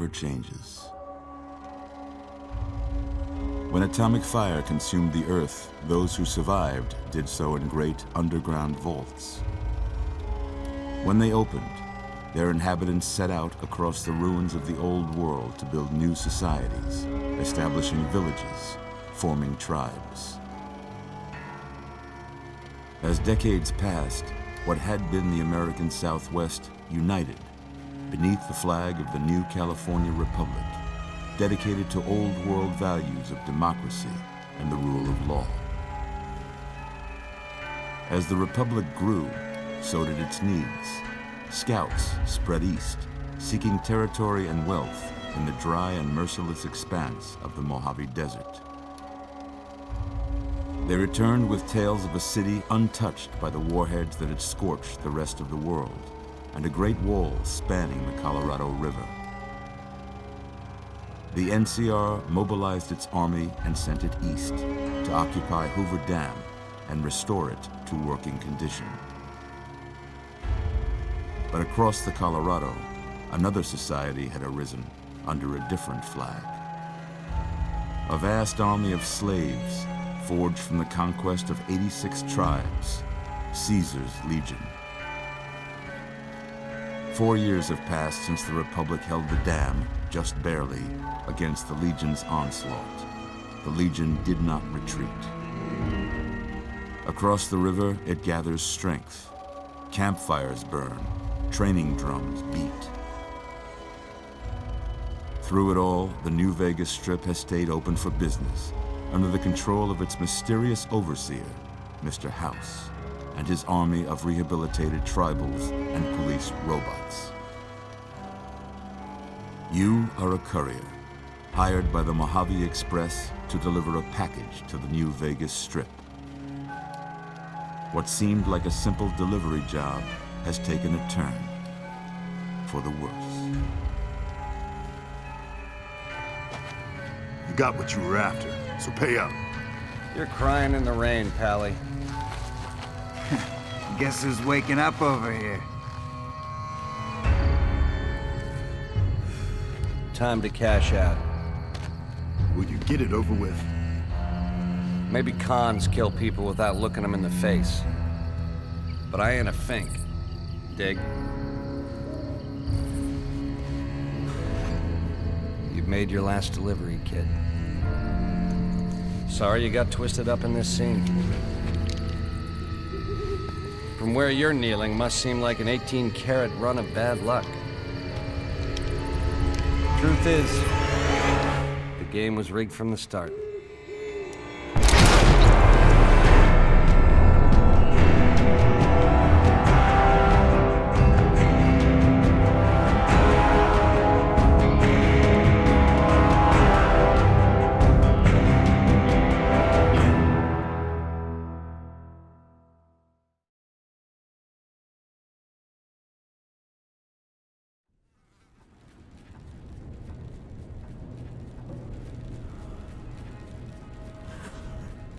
never changes. When atomic fire consumed the Earth, those who survived did so in great underground vaults. When they opened, their inhabitants set out across the ruins of the old world to build new societies, establishing villages, forming tribes. As decades passed, what had been the American Southwest united beneath the flag of the new California Republic, dedicated to old world values of democracy and the rule of law. As the Republic grew, so did its needs. Scouts spread east, seeking territory and wealth in the dry and merciless expanse of the Mojave Desert. They returned with tales of a city untouched by the warheads that had scorched the rest of the world, and a great wall spanning the Colorado River. The NCR mobilized its army and sent it east to occupy Hoover Dam and restore it to working condition. But across the Colorado, another society had arisen under a different flag. A vast army of slaves forged from the conquest of 86 tribes, Caesar's Legion. 4 years have passed since the Republic held the dam, just barely, against the Legion's onslaught. The Legion did not retreat. Across the river, it gathers strength. Campfires burn, training drums beat. Through it all, the New Vegas Strip has stayed open for business, under the control of its mysterious overseer, Mr. House, and his army of rehabilitated tribals and police robots. You are a courier, hired by the Mojave Express to deliver a package to the New Vegas Strip. What seemed like a simple delivery job has taken a turn for the worse. You got what you were after, so pay up. You're crying in the rain, Pally. Guess who's waking up over here? Time to cash out. Will you get it over with? Maybe cons kill people without looking them in the face. But I ain't a fink. Dig? You've made your last delivery, kid. Sorry you got twisted up in this scene. From where you're kneeling must seem like an 18-carat run of bad luck. Truth is, the game was rigged from the start.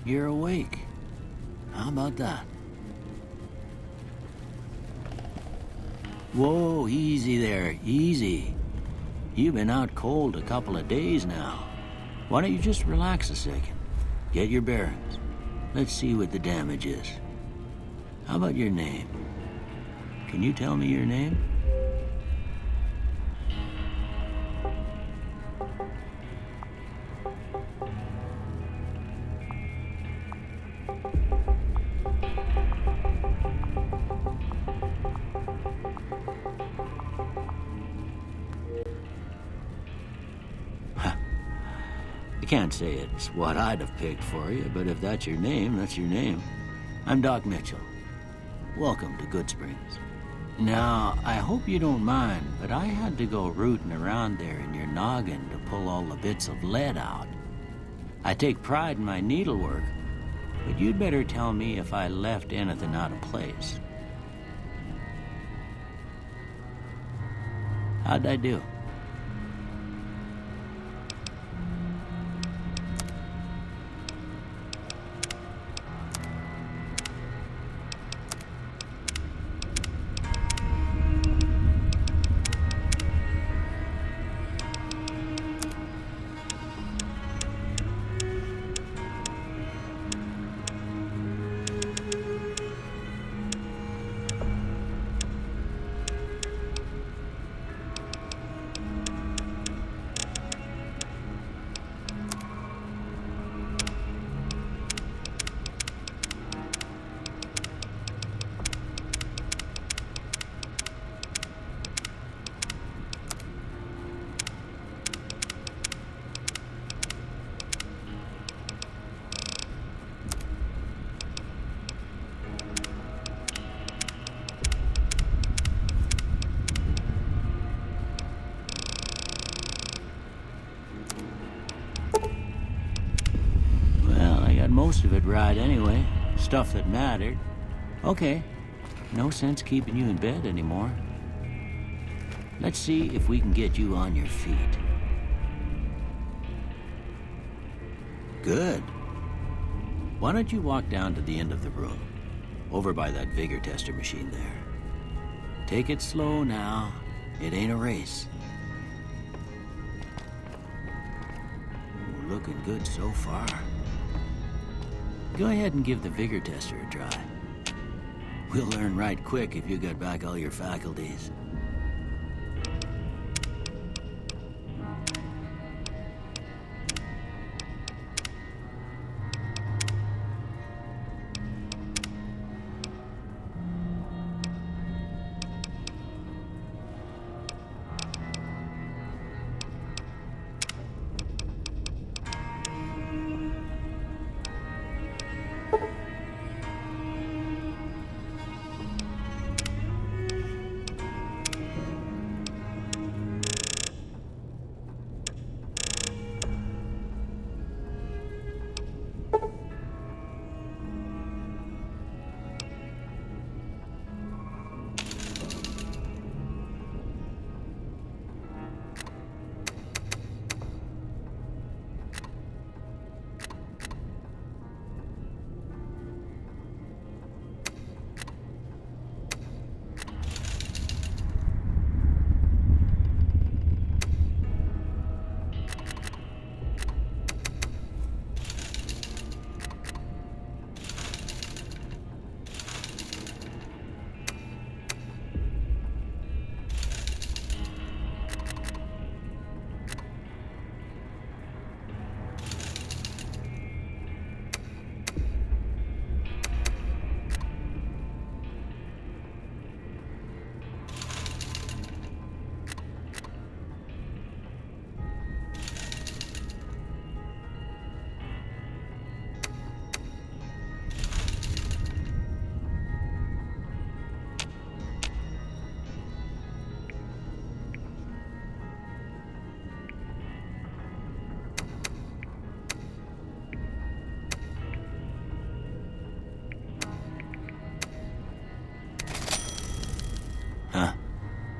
You're awake. How about that? Whoa, easy there, easy. You've been out cold a couple of days now. Why don't you just relax a second? Get your bearings. Let's see what the damage is. How about your name? Can you tell me your name? I can't say it's what I'd have picked for you, but if that's your name, that's your name. I'm Doc Mitchell. Welcome to Goodsprings. Now, I hope you don't mind, but I had to go rooting around there in your noggin to pull all the bits of lead out. I take pride in my needlework, but you'd better tell me if I left anything out of place. How'd I do? most of it right anyway. Stuff that mattered. Okay, no sense keeping you in bed anymore. Let's see if we can get you on your feet. Good. Why don't you walk down to the end of the room, over by that vigor tester machine there. Take it slow now. It ain't a race. Ooh, looking good so far. Go ahead and give the vigor tester a try. We'll learn right quick if you get back all your faculties.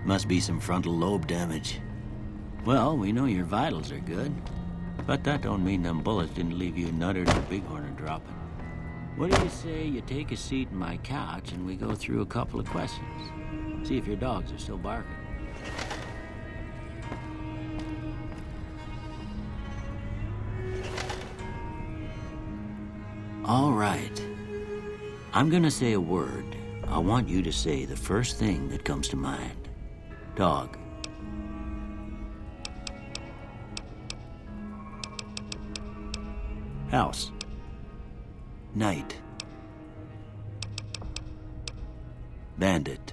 Must be some frontal lobe damage. Well, we know your vitals are good, but that don't mean them bullets didn't leave you nuttered or bighorn dropping. What do you say you take a seat in my couch and we go through a couple of questions? See if your dogs are still barking. All right. I'm gonna say a word. I want you to say the first thing that comes to mind. Dog. House. Night. Bandit.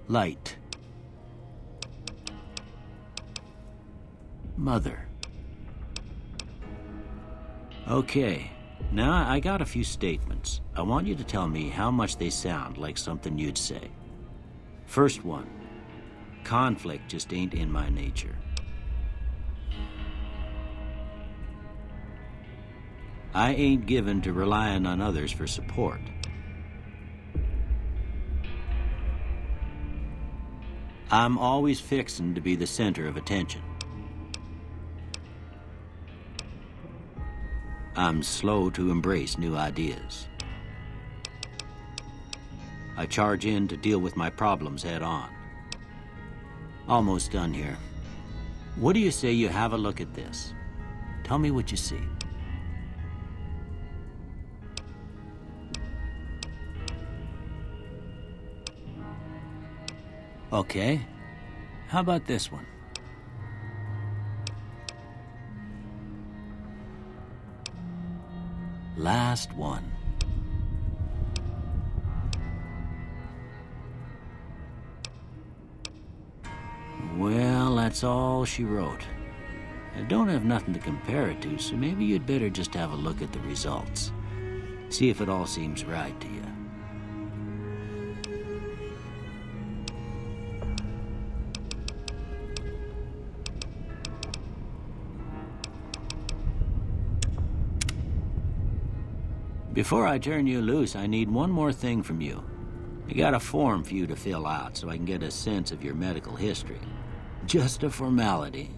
Light. Mother. Okay. Now, I got a few statements. I want you to tell me how much they sound like something you'd say. First one. Conflict just ain't in my nature. I ain't given to relying on others for support. I'm always fixin' to be the center of attention. I'm slow to embrace new ideas. I charge in to deal with my problems head on. Almost done here. What do you say you have a look at this? Tell me what you see. Okay. How about this one? Last one. Well, that's all she wrote. I don't have nothing to compare it to, so maybe you'd better just have a look at the results. See if it all seems right to you. Before I turn you loose, I need one more thing from you. I got a form for you to fill out so I can get a sense of your medical history. Just a formality.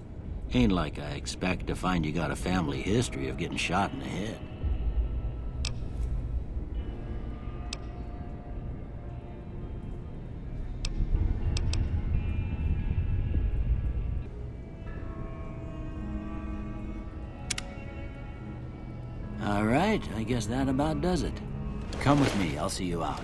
Ain't like I expect to find you got a family history of getting shot in the head. All right, I guess that about does it. Come with me, I'll see you out.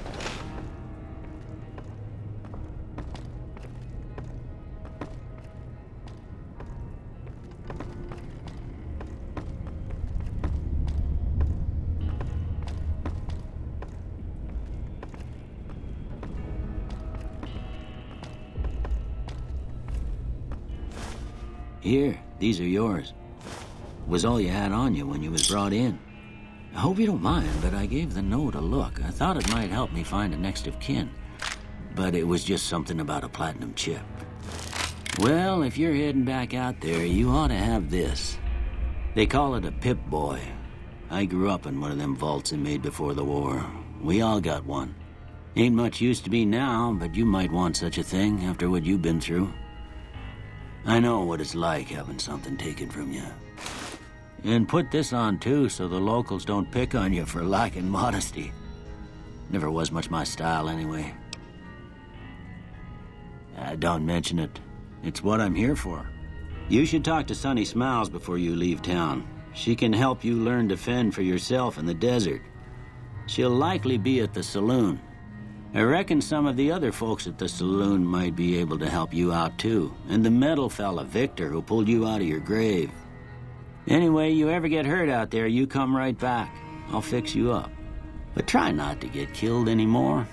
Here, these are yours. Was all you had on you when you was brought in. I hope you don't mind, but I gave the note a look. I thought it might help me find a next of kin. But it was just something about a platinum chip. Well, if you're heading back out there, you ought to have this. They call it a Pip-Boy. I grew up in one of them vaults they made before the war. We all got one. Ain't much use to me now, but you might want such a thing after what you've been through. I know what it's like having something taken from you. And put this on, too, so the locals don't pick on you for lacking modesty. Never was much my style, anyway. Don't mention it. It's what I'm here for. You should talk to Sunny Smiles before you leave town. She can help you learn to fend for yourself in the desert. She'll likely be at the saloon. I reckon some of the other folks at the saloon might be able to help you out, too. And the metal fella, Victor, who pulled you out of your grave. Anyway, you ever get hurt out there, you come right back. I'll fix you up. But try not to get killed anymore.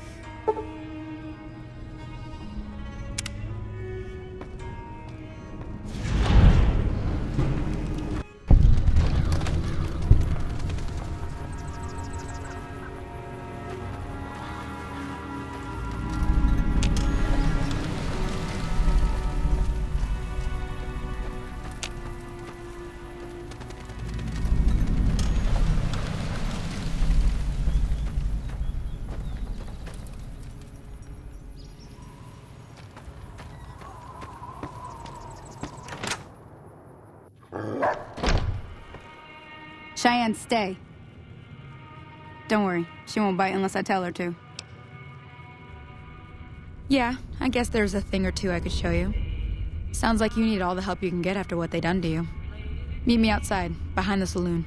Cheyenne, stay. Don't worry, she won't bite unless I tell her to. Yeah, I guess there's a thing or two I could show you. Sounds like you need all the help you can get after what they done to you. Meet me outside, behind the saloon.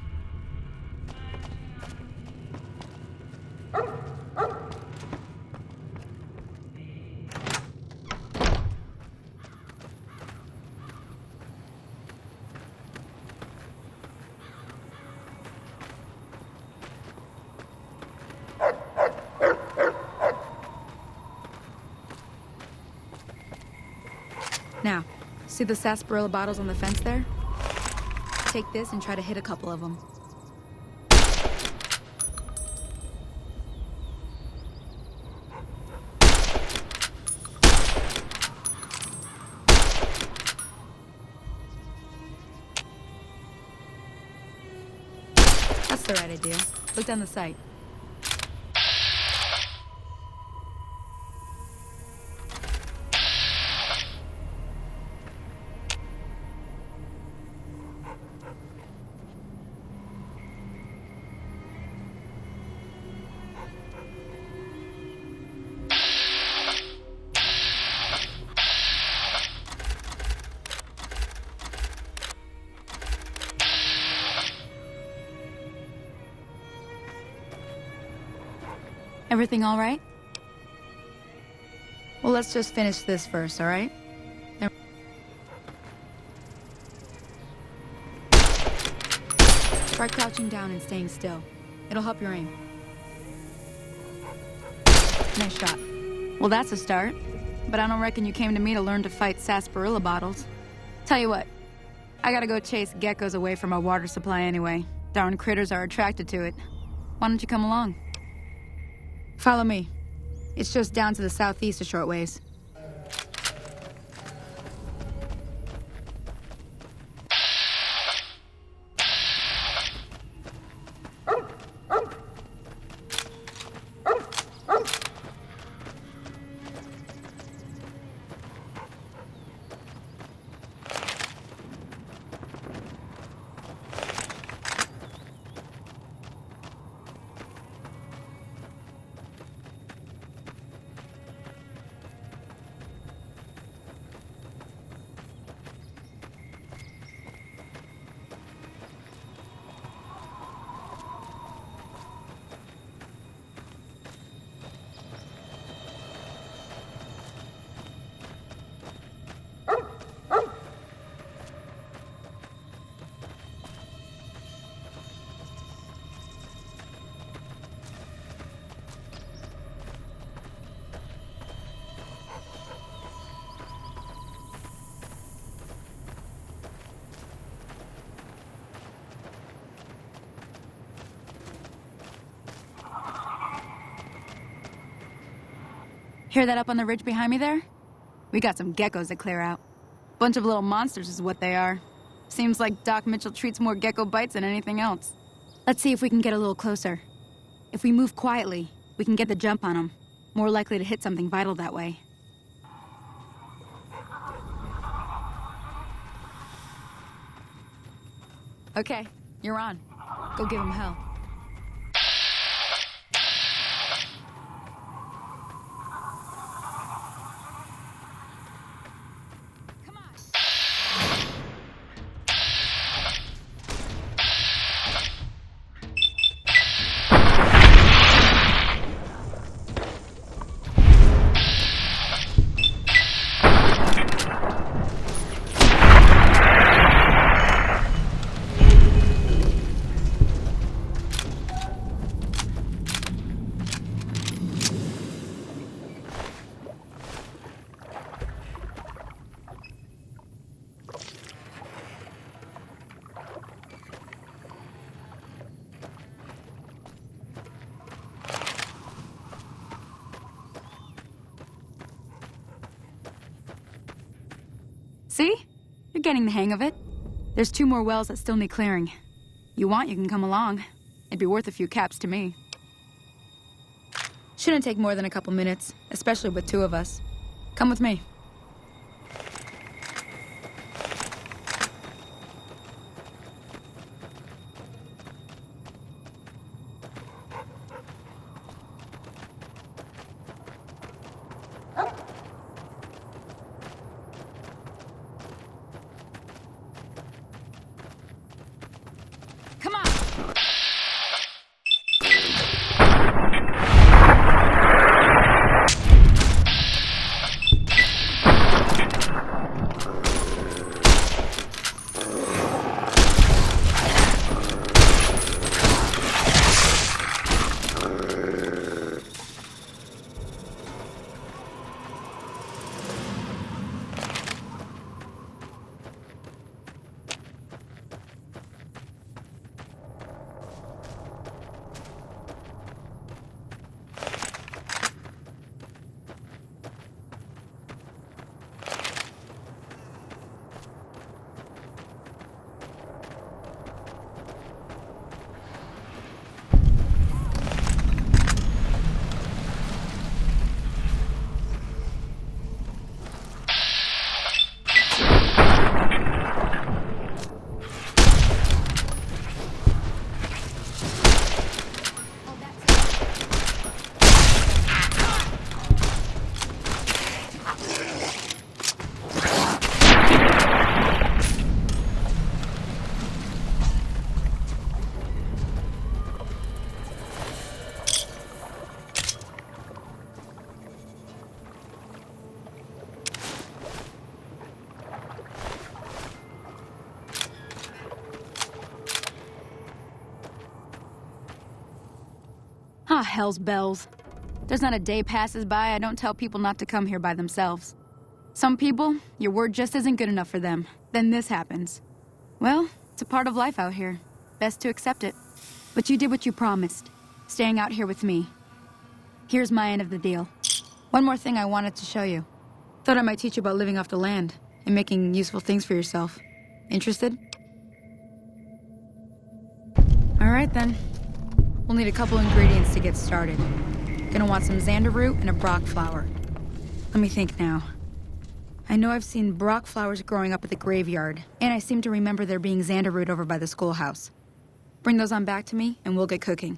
Now, see the sarsaparilla bottles on the fence there? Take this and try to hit a couple of them. That's the right idea. Look down the sight. Everything all right? Well, let's just finish this first, all right? Try crouching down and staying still. It'll help your aim. Nice shot. Well, that's a start. But I don't reckon you came to me to learn to fight sarsaparilla bottles. Tell you what, I gotta go chase geckos away from our water supply anyway. Darn critters are attracted to it. Why don't you come along? Follow me. It's just down to the southeast a short ways. Hear that up on the ridge behind me there? We got some geckos to clear out. Bunch of little monsters is what they are. Seems like Doc Mitchell treats more gecko bites than anything else. Let's see if we can get a little closer. If we move quietly, we can get the jump on them. More likely to hit something vital that way. Okay, you're on. Go give him hell. Come on. See? You're getting the hang of it. There's 2 more wells that still need clearing. You want, you can come along. It'd be worth a few caps to me. Shouldn't take more than a couple minutes, especially with 2 of us. Come with me. Come on! Ah, hell's bells. There's not a day passes by I don't tell people not to come here by themselves. Some people, your word just isn't good enough for them. Then this happens. Well, it's a part of life out here. Best to accept it. But you did what you promised, staying out here with me. Here's my end of the deal. One more thing I wanted to show you. Thought I might teach you about living off the land and making useful things for yourself. Interested? All right then. We'll need a couple ingredients to get started. Gonna want some xander root and a brock flower. Let me think now. I know I've seen brock flowers growing up at the graveyard, and I seem to remember there being xander root over by the schoolhouse. Bring those on back to me, and we'll get cooking.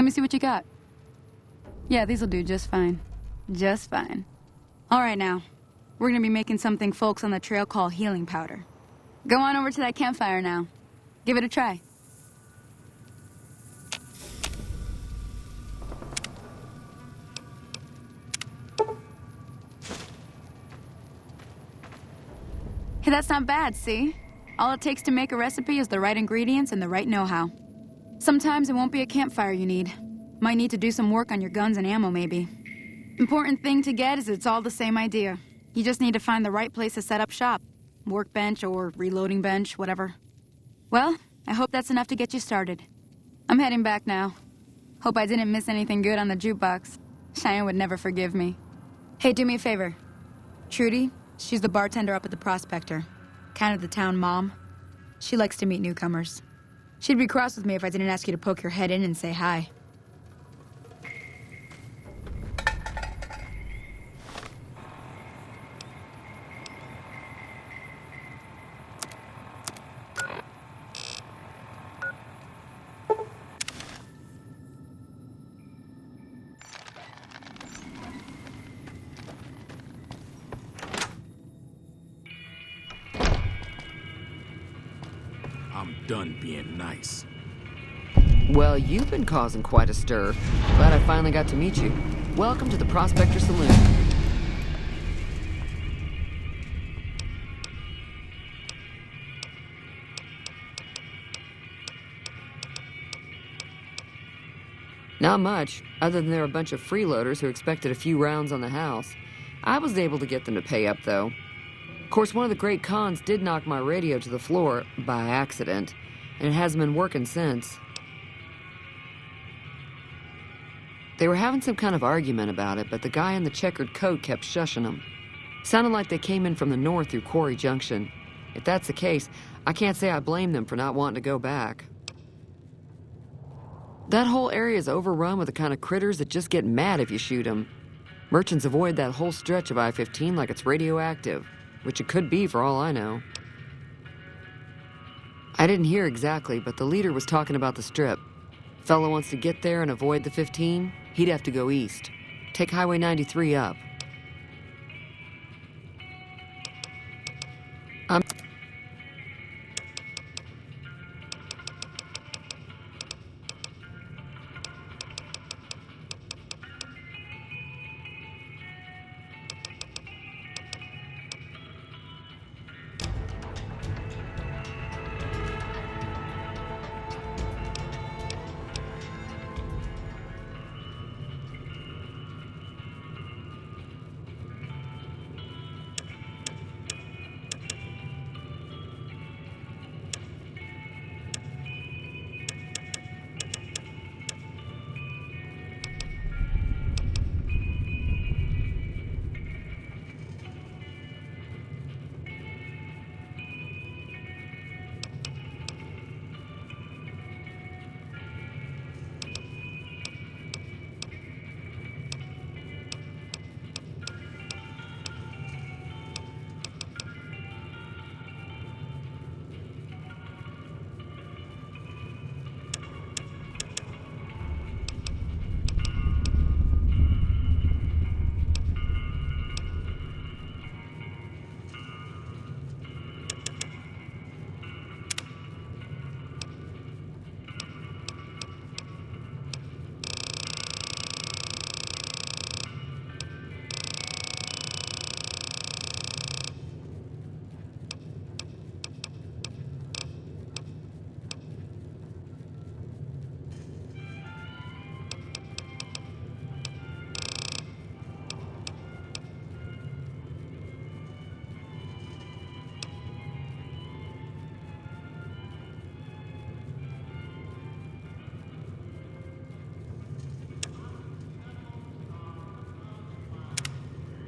me see what you got. Yeah, these'll do just fine. Just fine. All right now. We're gonna be making something folks on the trail call healing powder. Go on over to that campfire now. Give it a try. Hey, that's not bad, see? All it takes to make a recipe is the right ingredients and the right know-how. Sometimes it won't be a campfire you need. Might need to do some work on your guns and ammo, maybe. Important thing to get is it's all the same idea. You just need to find the right place to set up shop. Workbench or reloading bench, whatever. Well, I hope that's enough to get you started. I'm heading back now. Hope I didn't miss anything good on the jukebox. Cheyenne would never forgive me. Hey, do me a favor. Trudy, she's the bartender up at the Prospector. Kind of the town mom. She likes to meet newcomers. She'd be cross with me if I didn't ask you to poke your head in and say hi. I'm done being nice. Well, you've been causing quite a stir. Glad I finally got to meet you. Welcome to the Prospector Saloon. Not much, other than there were a bunch of freeloaders who expected a few rounds on the house. I was able to get them to pay up, though. Of course, one of the great cons did knock my radio to the floor by accident, and it hasn't been working since. They were having some kind of argument about it, but the guy in the checkered coat kept shushing them. Sounded like they came in from the north through Quarry Junction. If that's the case, I can't say I blame them for not wanting to go back. That whole area is overrun with the kind of critters that just get mad if you shoot them. Merchants avoid that whole stretch of I-15 like it's radioactive, which it could be for all I know. I didn't hear exactly, but the leader was talking about the strip. Fellow wants to get there and avoid the 15, he'd have to go east. Take Highway 93 up.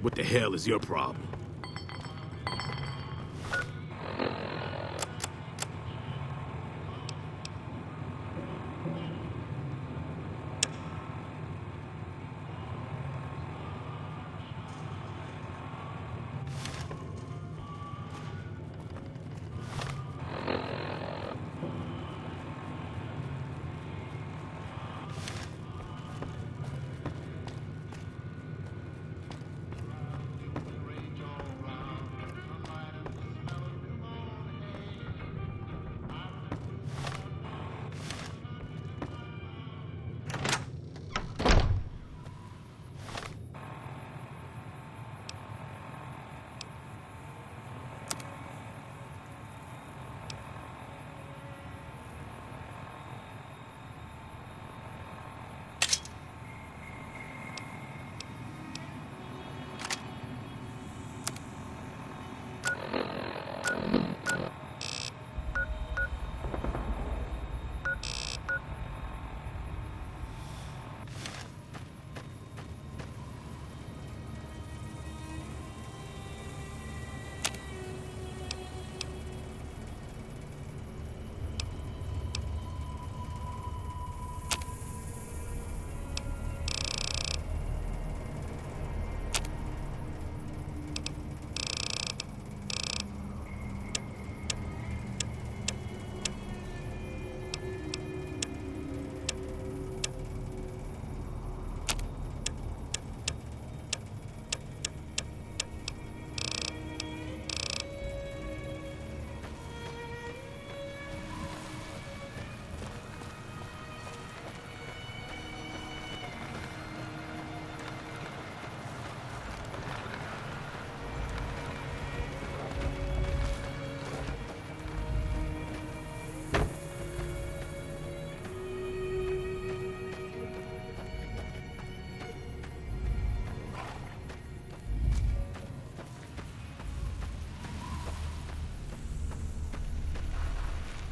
What the hell is your problem?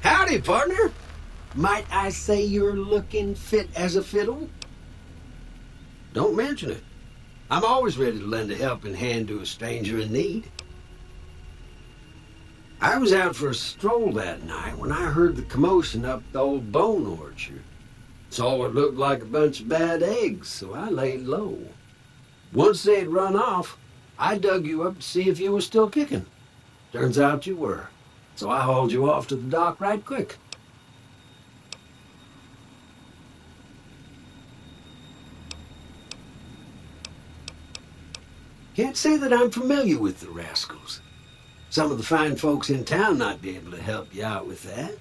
Howdy, partner. Might I say you're looking fit as a fiddle? Don't mention it. I'm always ready to lend a helping hand to a stranger in need. I was out for a stroll that night when I heard the commotion up the old bone orchard. Saw what looked like a bunch of bad eggs, so I laid low. Once they had run off, I dug you up to see if you were still kicking. Turns out you were, so I hauled you off to the dock right quick. Can't say that I'm familiar with the rascals. Some of the fine folks in town might be able to help you out with that.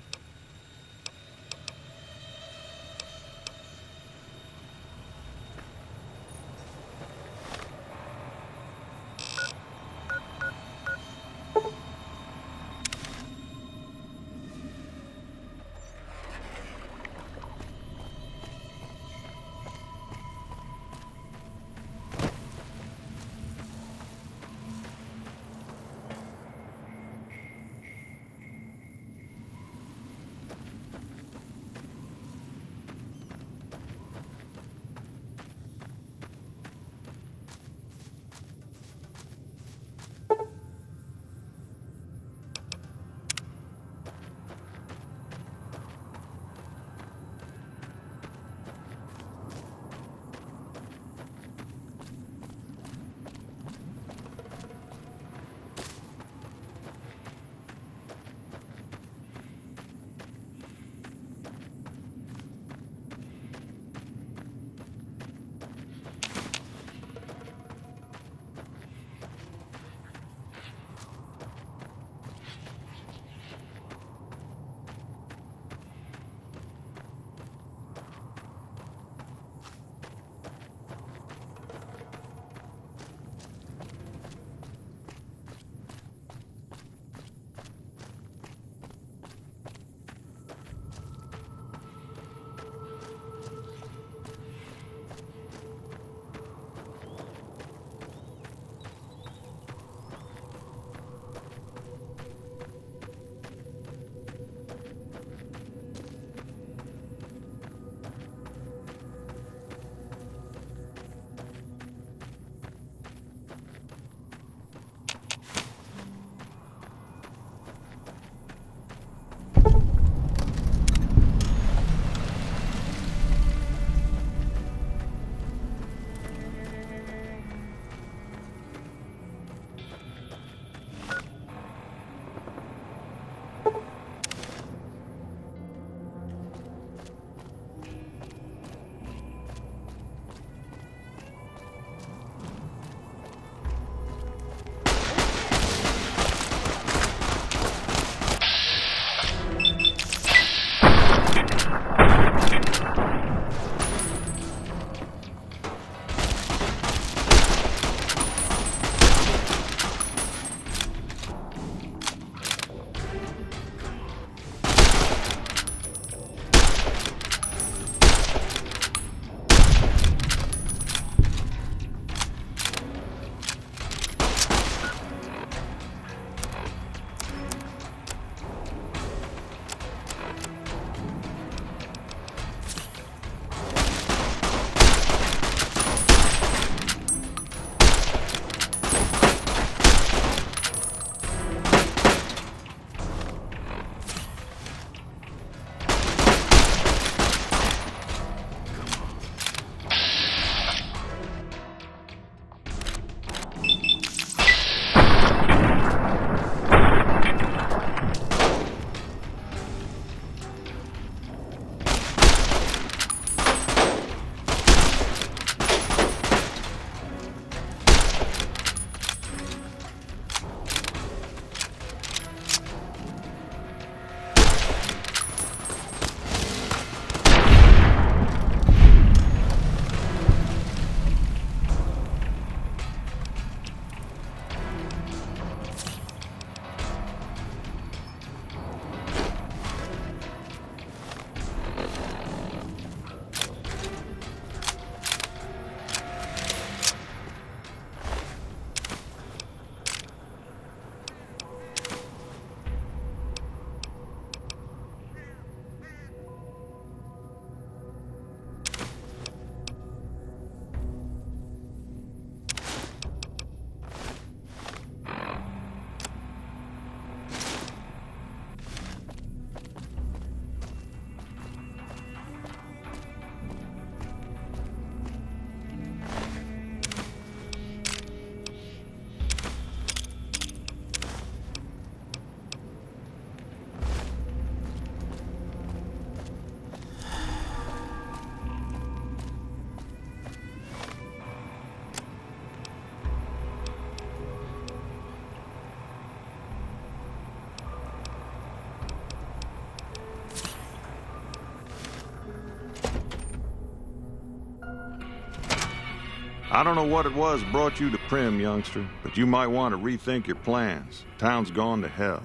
I don't know what it was brought you to Primm, youngster, but you might want to rethink your plans. Town's gone to hell.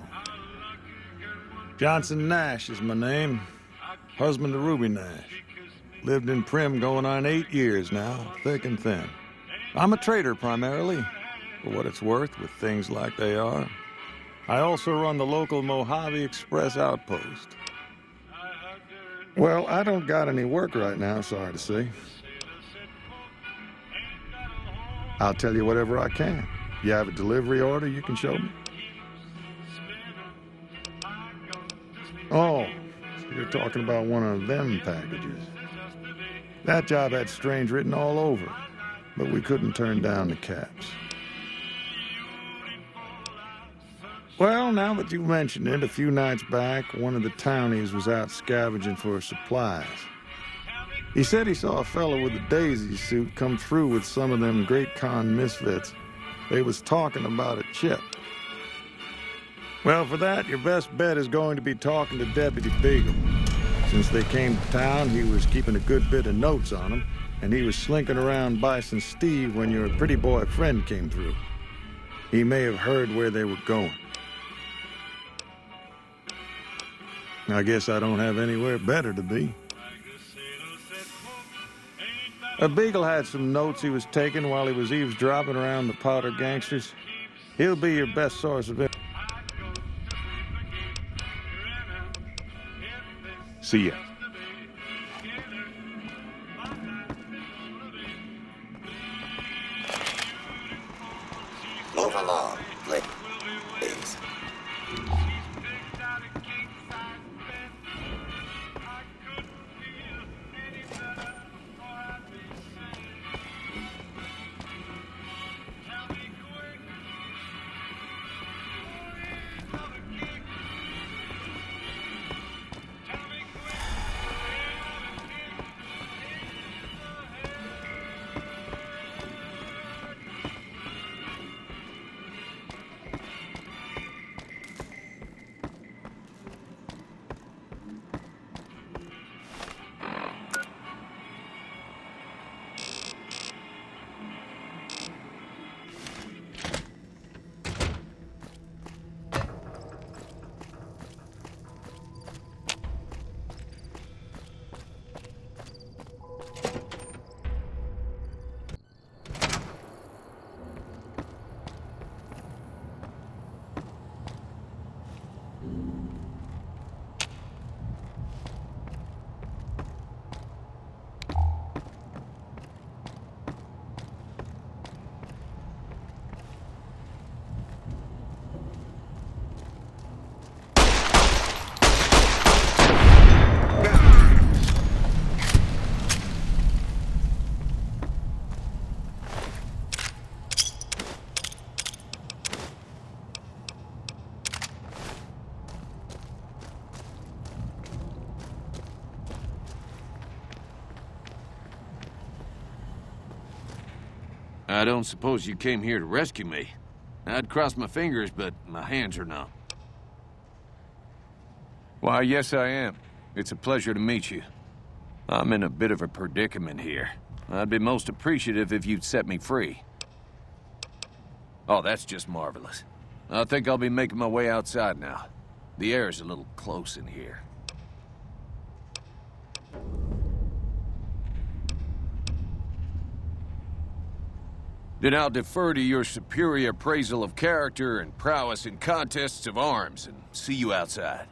Johnson Nash is my name. Husband to Ruby Nash. Lived in Primm going on 8 years now, thick and thin. I'm a trader primarily, for what it's worth with things like they are. I also run the local Mojave Express outpost. Well, I don't got any work right now, sorry to say. I'll tell you whatever I can. You have a delivery order you can show me? Oh, so you're talking about one of them packages. That job had Strange written all over it, but we couldn't turn down the caps. Well, now that you mention it, a few nights back, one of the townies was out scavenging for supplies. He said he saw a fellow with a daisy suit come through with some of them Great Khan misfits. They was talking about a chip. Well, for that, your best bet is going to be talking to Deputy Beagle. Since they came to town, he was keeping a good bit of notes on them, and he was slinking around Bison Steve when your pretty boy friend came through. He may have heard where they were going. I guess I don't have anywhere better to be. A Beagle had some notes he was taking while he was eavesdropping around the Powder gangsters. He'll be your best source of it. See ya. Move along, please. I don't suppose you came here to rescue me. I'd cross my fingers, but my hands are numb. Why, yes I am. It's a pleasure to meet you. I'm in a bit of a predicament here. I'd be most appreciative if you'd set me free. Oh, that's just marvelous. I think I'll be making my way outside now. The air's a little close in here. Then I'll defer to your superior appraisal of character and prowess in contests of arms, and see you outside.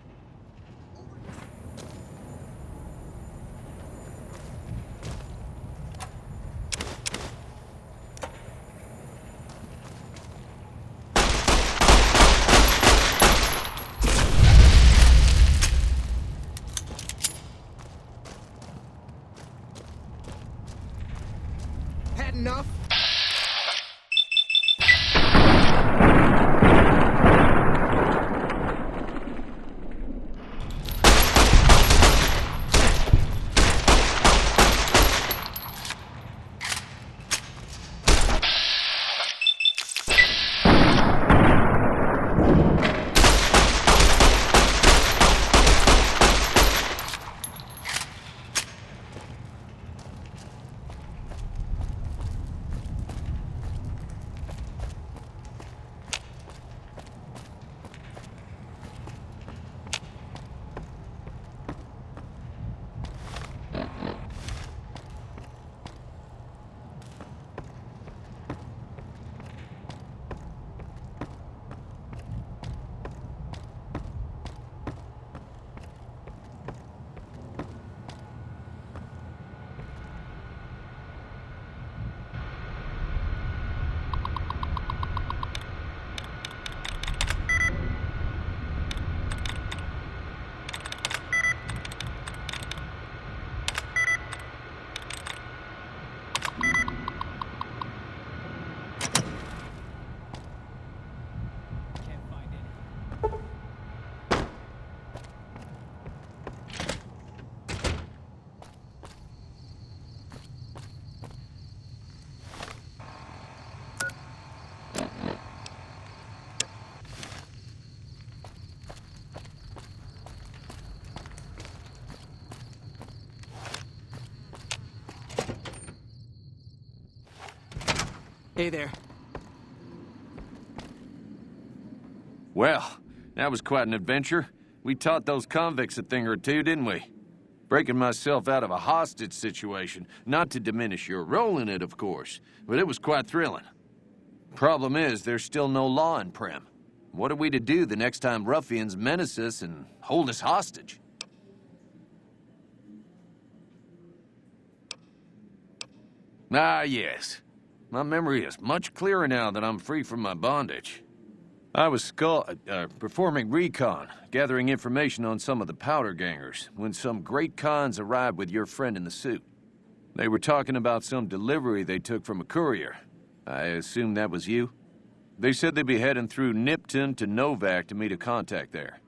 Had enough? Hey there. Well, that was quite an adventure. We taught those convicts a thing or two, didn't we? Breaking myself out of a hostage situation. Not to diminish your role in it, of course, but it was quite thrilling. Problem is, there's still no law in Primm. What are we to do the next time ruffians menace us and hold us hostage? Ah, yes. My memory is much clearer now that I'm free from my bondage. I was performing recon, gathering information on some of the powder gangers, when some great cons arrived with your friend in the suit. They were talking about some delivery they took from a courier. I assume that was you? They said they'd be heading through Nipton to Novak to meet a contact there.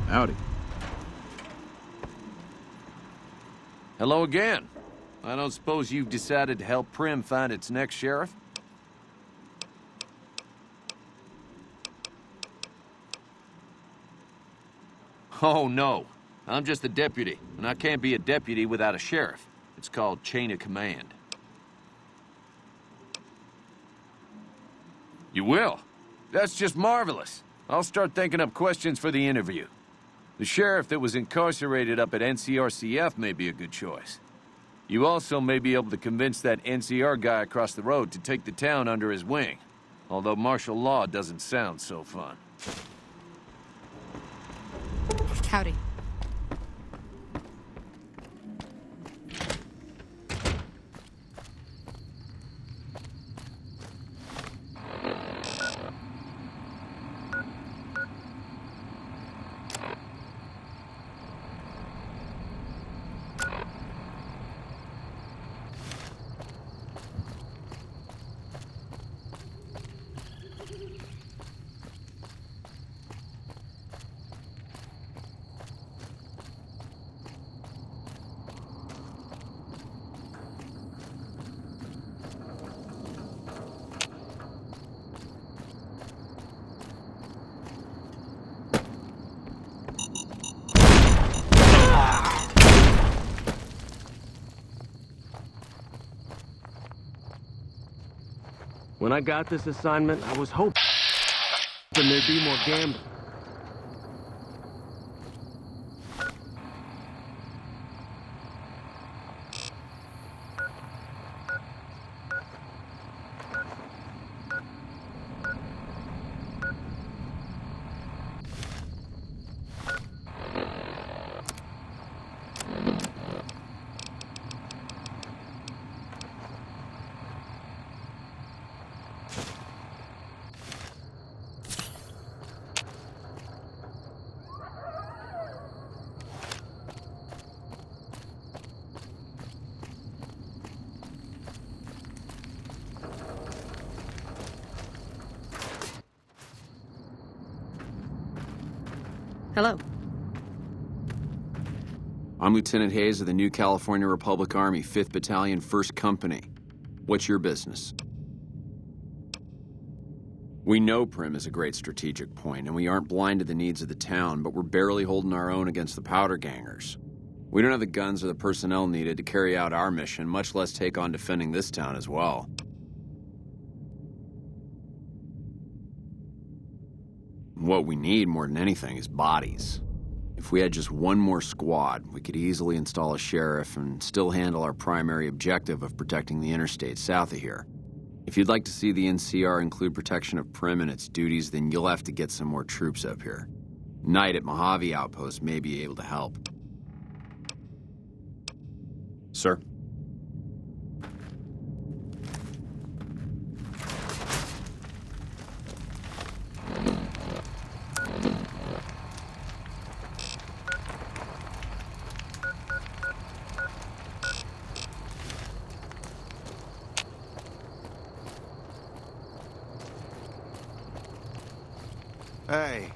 Howdy. Hello again. I don't suppose you've decided to help Primm find its next sheriff? Oh, no. I'm just a deputy, and I can't be a deputy without a sheriff. It's called chain of command. You will? That's just marvelous. I'll start thinking up questions for the interview. The sheriff that was incarcerated up at NCRCF may be a good choice. You also may be able to convince that NCR guy across the road to take the town under his wing. Although martial law doesn't sound so fun. Howdy. When I got this assignment, I was hoping there'd be more gambling. Hello. I'm Lieutenant Hayes of the New California Republic Army, 5th Battalion, 1st Company. What's your business? We know Primm is a great strategic point, and we aren't blind to the needs of the town, but we're barely holding our own against the powder gangers. We don't have the guns or the personnel needed to carry out our mission, much less take on defending this town as well. What we need more than anything is bodies. If we had just one more squad, we could easily install a sheriff and still handle our primary objective of protecting the interstate south of here. If you'd like to see the NCR include protection of Primm and its duties, then you'll have to get some more troops up here. Knight at Mojave Outpost may be able to help. Sir? Hey.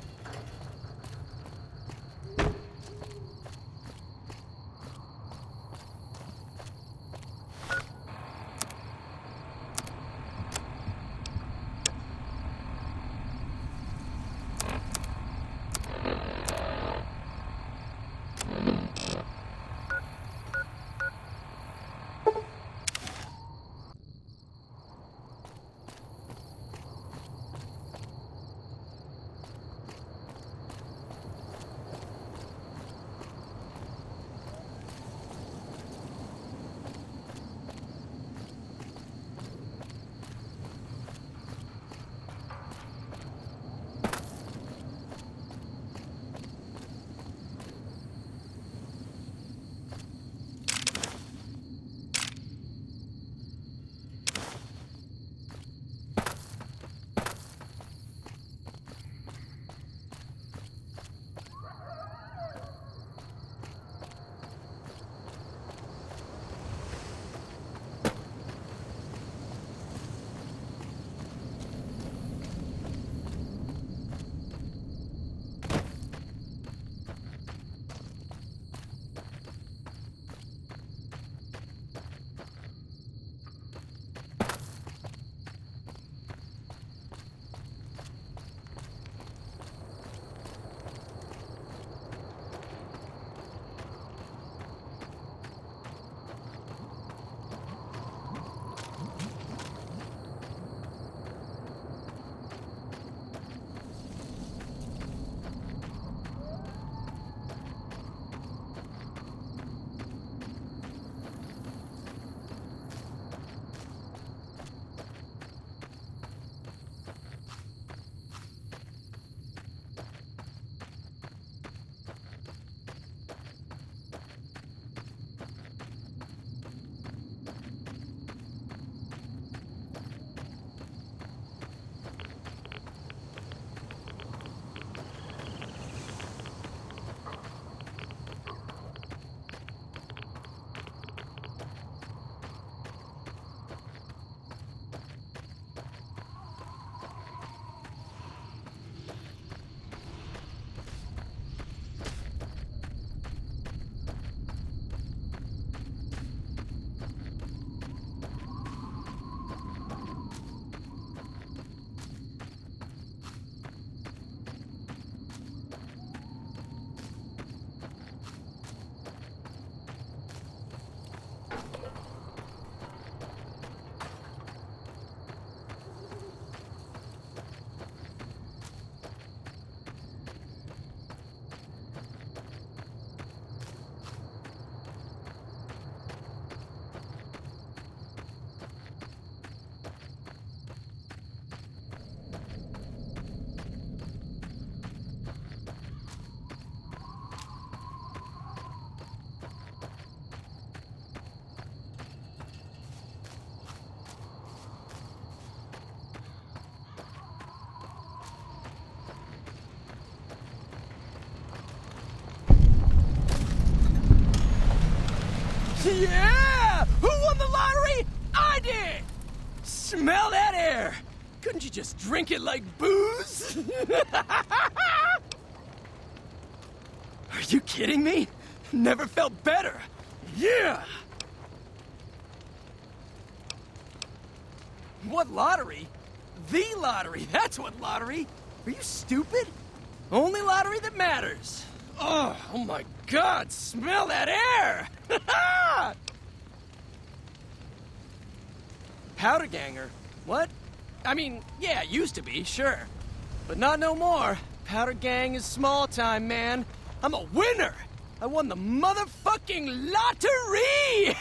Yeah! Who won the lottery? I did! Smell that air! Couldn't you just drink it like booze? Are you kidding me? Never felt better. Yeah! What lottery? The lottery, that's what lottery! Are you stupid? Only lottery that matters. Oh my God, smell that air! Powder ganger? What? I mean, yeah, used to be, sure. But not no more. Powder gang is small time, man. I'm a winner! I won the motherfucking lottery!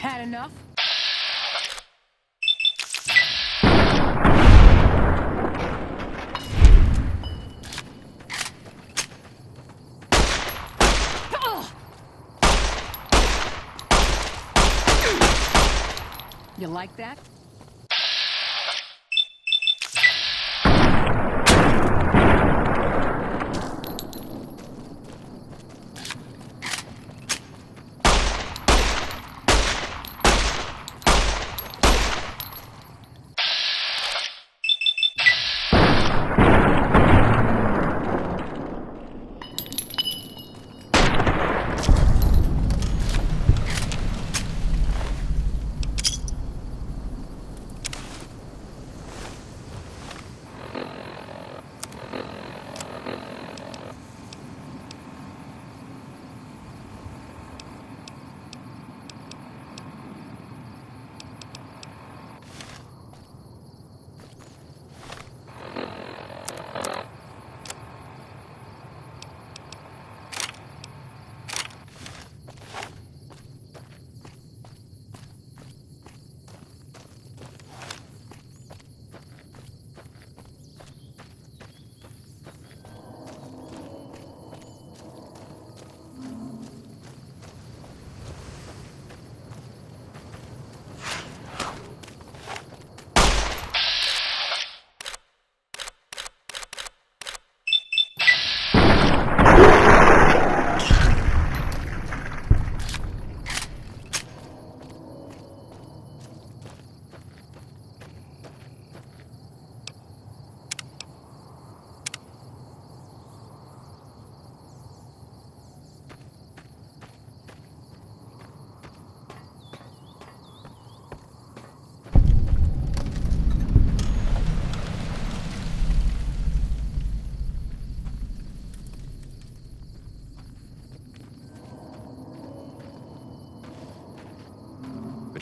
Had enough? You like that?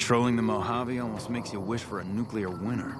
Patrolling the Mojave almost makes you wish for a nuclear winter.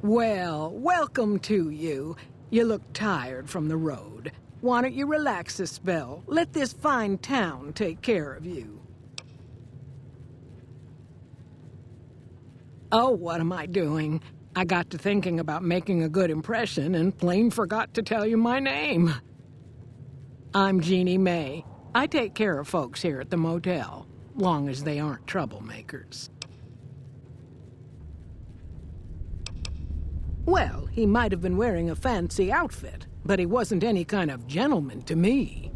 Well, welcome to you. You look tired from the road. Why don't you relax a spell? Let this fine town take care of you. Oh, what am I doing? I got to thinking about making a good impression and plain forgot to tell you my name. I'm Jeannie May. I take care of folks here at the motel, long as they aren't troublemakers. Well, he might have been wearing a fancy outfit, but he wasn't any kind of gentleman to me.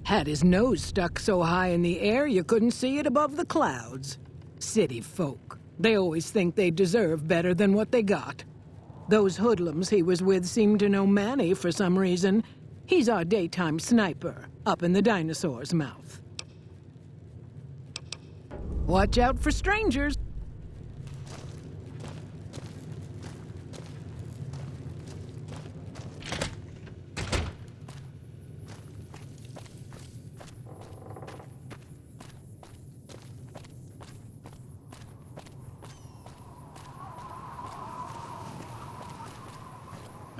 Had his nose stuck so high in the air you couldn't see it above the clouds. City folk. They always think they deserve better than what they got. Those hoodlums he was with seemed to know Manny for some reason. He's our daytime sniper, up in the dinosaur's mouth. Watch out for strangers.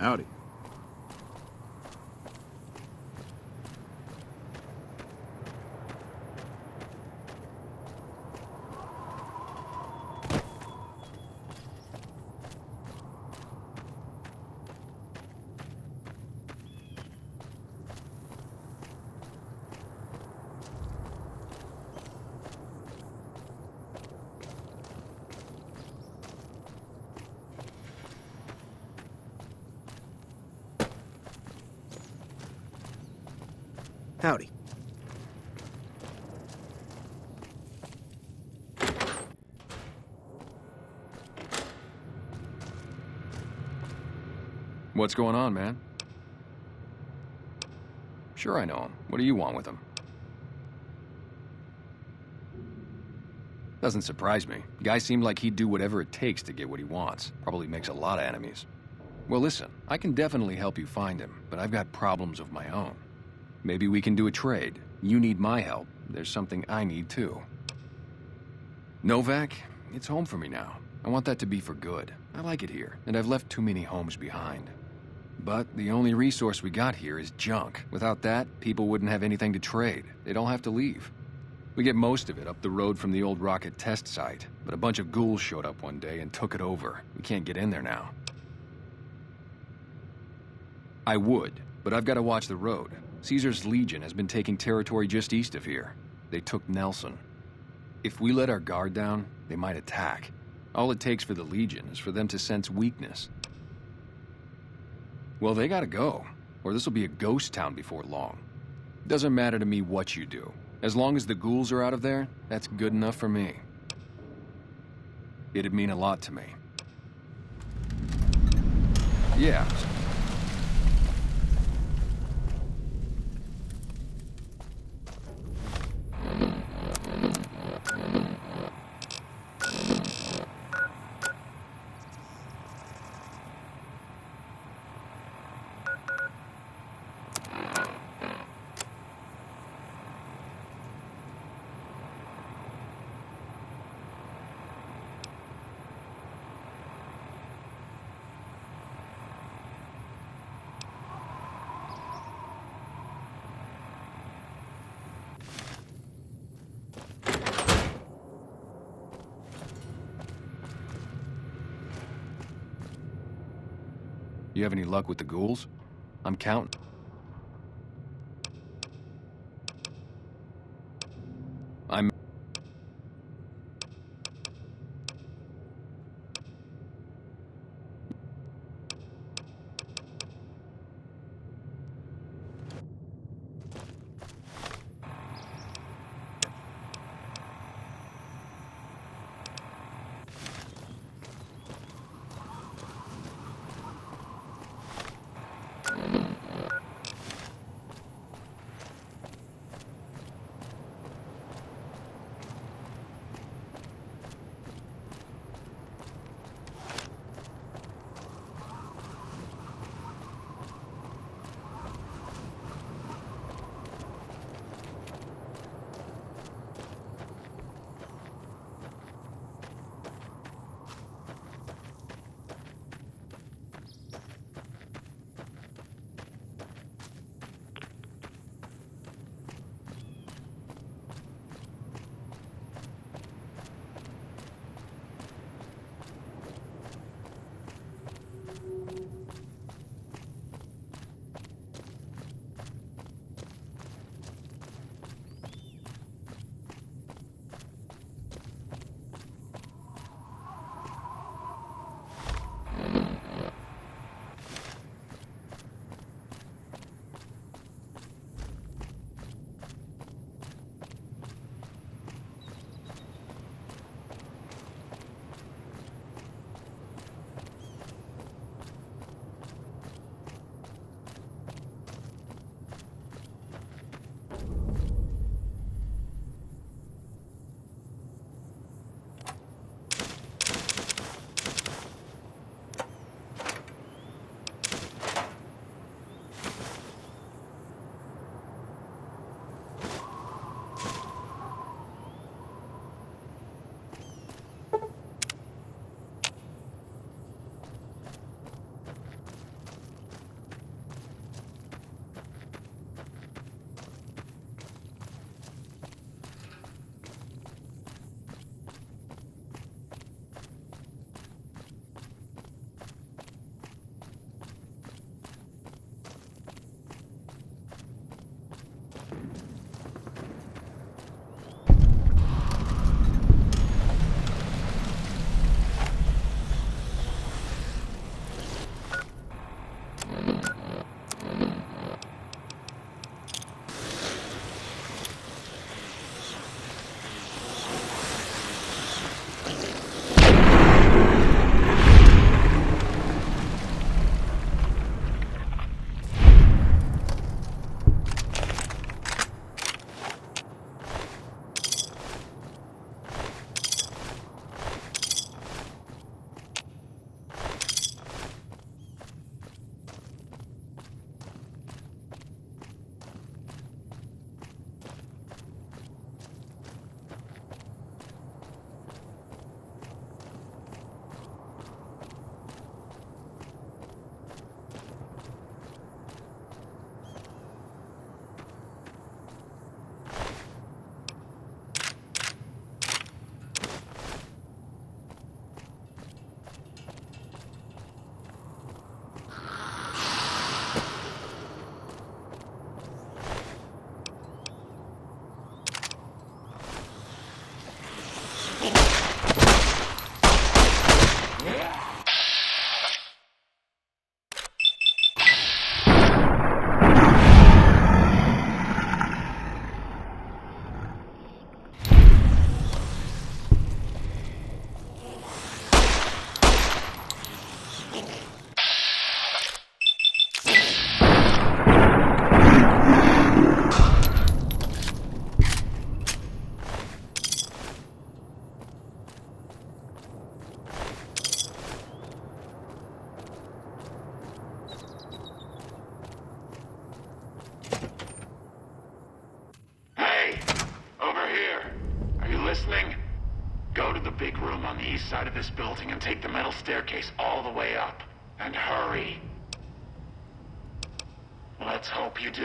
Howdy. Howdy. What's going on, man? Sure I know him. What do you want with him? Doesn't surprise me. Guy seemed like he'd do whatever it takes to get what he wants. Probably makes a lot of enemies. Well, listen, I can definitely help you find him, but I've got problems of my own. Maybe we can do a trade. You need my help. There's something I need too. Novak, it's home for me now. I want that to be for good. I like it here, and I've left too many homes behind. But the only resource we got here is junk. Without that, people wouldn't have anything to trade. They'd all have to leave. We get most of it up the road from the old rocket test site, but a bunch of ghouls showed up one day and took it over. We can't get in there now. I would, but I've got to watch the road. Caesar's Legion has been taking territory just east of here. They took Nelson. If we let our guard down, they might attack. All it takes for the Legion is for them to sense weakness. Well, they gotta go, or this will be a ghost town before long. Doesn't matter to me what you do. As long as the ghouls are out of there, that's good enough for me. It'd mean a lot to me. Yeah. You have any luck with the ghouls? I'm counting. I'm... the east side of this building and take the metal staircase all the way up. And hurry. Let's hope you do.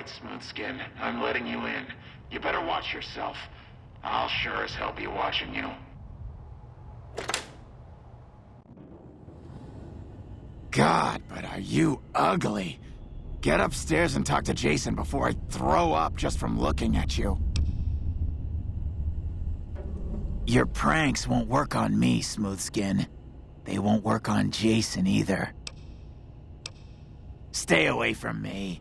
right, Smoothskin. I'm letting you in. You better watch yourself. I'll sure as hell be watching you. God, but are you ugly. Get upstairs and talk to Jason before I throw up just from looking at you. Your pranks won't work on me, Smoothskin. They won't work on Jason either. Stay away from me.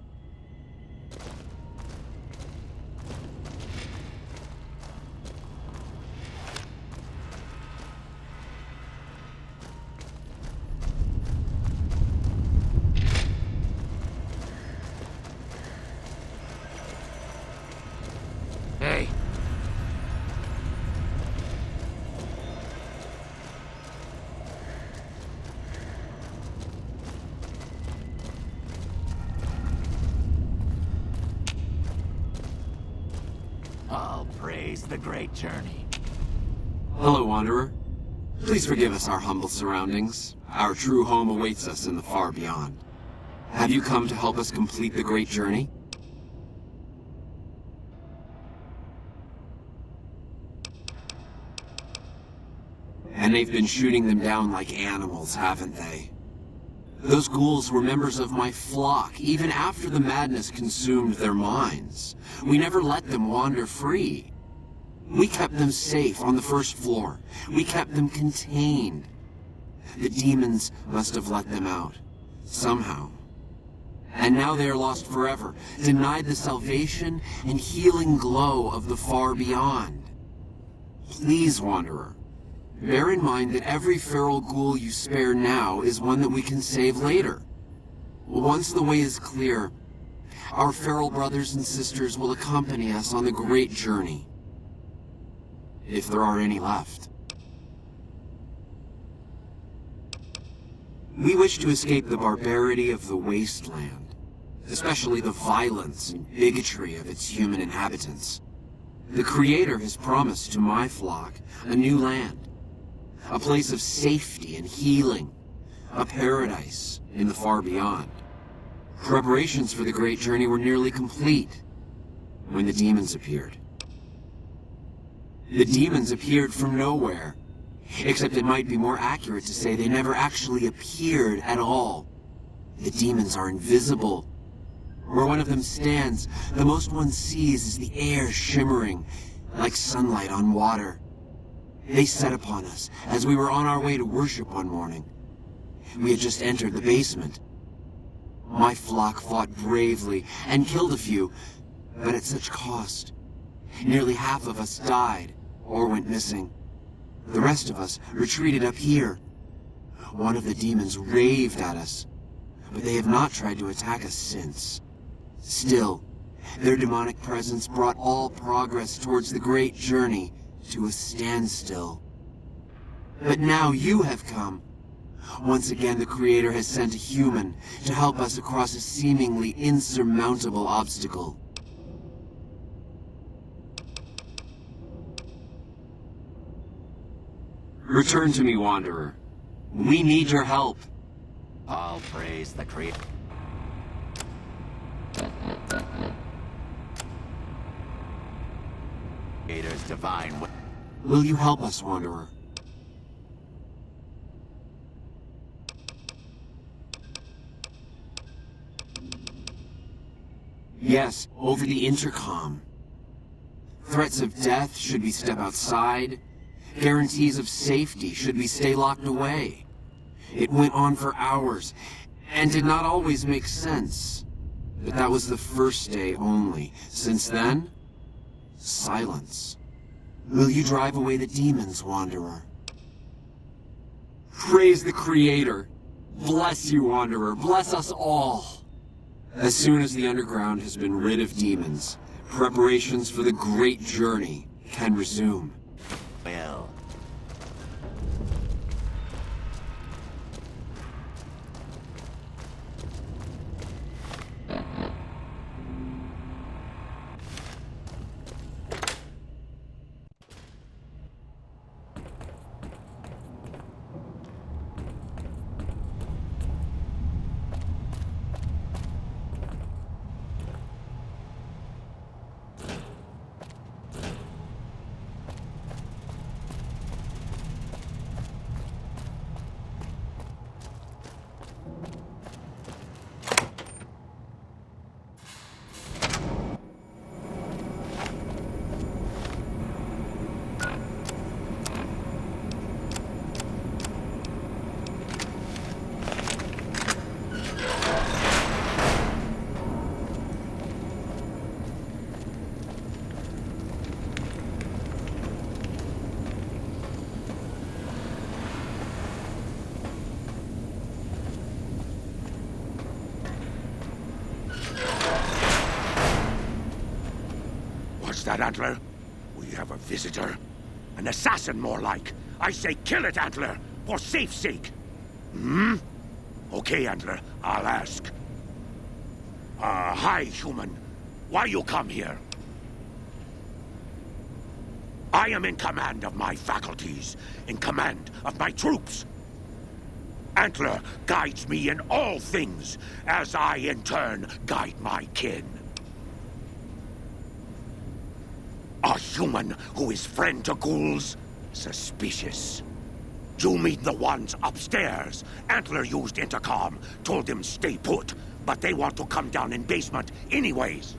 Hey. All praise the great journey. Hello, Wanderer. Please forgive us our humble surroundings. Our true home awaits us in the far beyond. Have you come to help us complete the great journey? And they've been shooting them down like animals, haven't they? Those ghouls were members of my flock, even after the madness consumed their minds. We never let them wander free. We kept them safe on the first floor. We kept them contained. The demons must have let them out, somehow. And now they are lost forever, denied the salvation and healing glow of the far beyond. Please, Wanderer, bear in mind that every feral ghoul you spare now is one that we can save later. Once the way is clear, our feral brothers and sisters will accompany us on the great journey. If there are any left. We wish to escape the barbarity of the wasteland, especially the violence and bigotry of its human inhabitants. The Creator has promised to my flock a new land, a place of safety and healing, a paradise in the far beyond. Preparations for the great journey were nearly complete when the demons appeared. The demons appeared from nowhere, except it might be more accurate to say they never actually appeared at all. The demons are invisible. Where one of them stands, the most one sees is the air shimmering like sunlight on water. They set upon us as we were on our way to worship one morning. We had just entered the basement. My flock fought bravely and killed a few, but at such cost. Nearly half of us died or went missing. The rest of us retreated up here. One of the demons raved at us, but they have not tried to attack us since. Still, their demonic presence brought all progress towards the great journey to a standstill. But now you have come. Once again, the Creator has sent a human to help us across a seemingly insurmountable obstacle. Return to me, Wanderer. We need your help. All praise the Creator. Creator's divine. Will you help us, Wanderer? Yes, over the intercom. Threats of death should we step outside. Guarantees of safety should we stay locked away. It went on for hours, and did not always make sense. But that was the first day only. Since then, silence. Will you drive away the demons, Wanderer? Praise the Creator. Bless you, Wanderer. Bless us all. As soon as the underground has been rid of demons, preparations for the great journey can resume. Well. that, Antler? We have a visitor. An assassin, more like. I say kill it, Antler, for safe's sake. Hmm? Okay, Antler, I'll ask. Hi, human. Why you come here? I am in command of my faculties, in command of my troops. Antler guides me in all things, as I in turn guide my kin. A human who is friend to ghouls? Suspicious. You meet the ones upstairs. Antler used intercom, told them stay put, but they want to come down in basement anyways.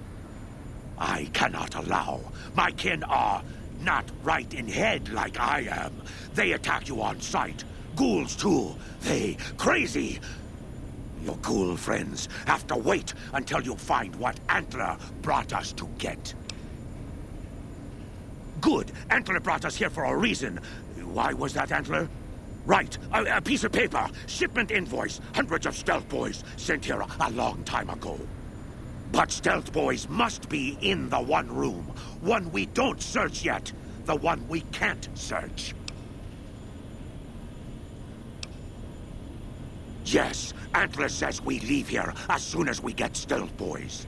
I cannot allow. My kin are not right in head like I am. They attack you on sight. Ghouls too. They crazy. Your ghoul friends have to wait until you find what Antler brought us to get. Good. Antler brought us here for a reason. Why was that, Antler? Right. A piece of paper. Shipment invoice. Hundreds of stealth boys sent here a long time ago. But stealth boys must be in the one room. One we don't search yet. The one we can't search. Yes, Antler says we leave here as soon as we get stealth boys.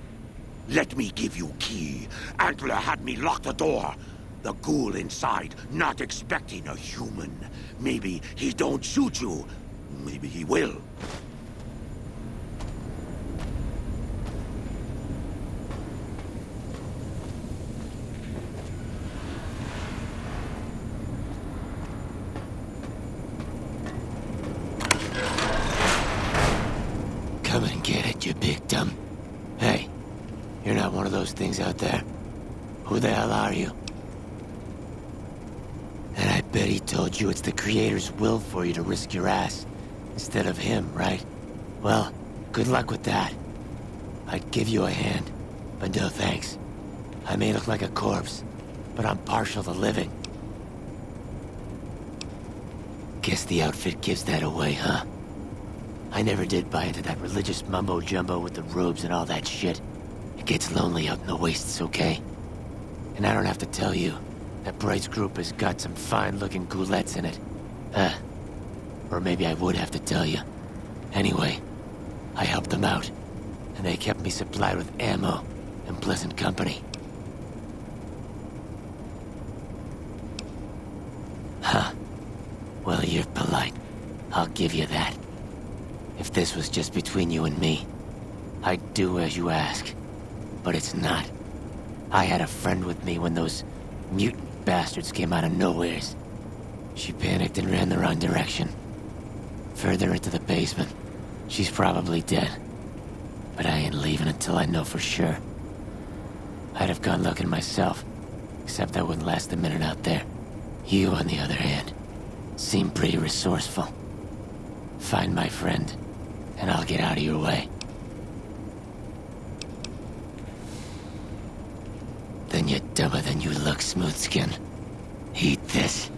Let me give you key. Antler had me lock the door. The ghoul inside, not expecting a human. Maybe he don't shoot you. Maybe he will. Come and get it, you big dumb. Hey, you're not one of those things out there. Who the hell are you? And I bet he told you it's the Creator's will for you to risk your ass instead of him, right? Well, good luck with that. I'd give you a hand, but no thanks. I may look like a corpse, but I'm partial to living. Guess the outfit gives that away, huh? I never did buy into that religious mumbo-jumbo with the robes and all that shit. It gets lonely out in the wastes, okay? And I don't have to tell you, that Bright's group has got some fine-looking ghoulettes in it. Or maybe I would have to tell you. Anyway, I helped them out, and they kept me supplied with ammo and pleasant company. Huh. Well, you're polite. I'll give you that. If this was just between you and me, I'd do as you ask. But it's not. I had a friend with me when those mutant bastards came out of nowheres. She panicked and ran the wrong direction. Further into the basement. She's probably dead. But I ain't leaving until I know for sure. I'd have gone looking myself, except I wouldn't last a minute out there. You, on the other hand, seem pretty resourceful. Find my friend, and I'll get out of your way. Then you're dumber than you look, Smoothskin. Eat this.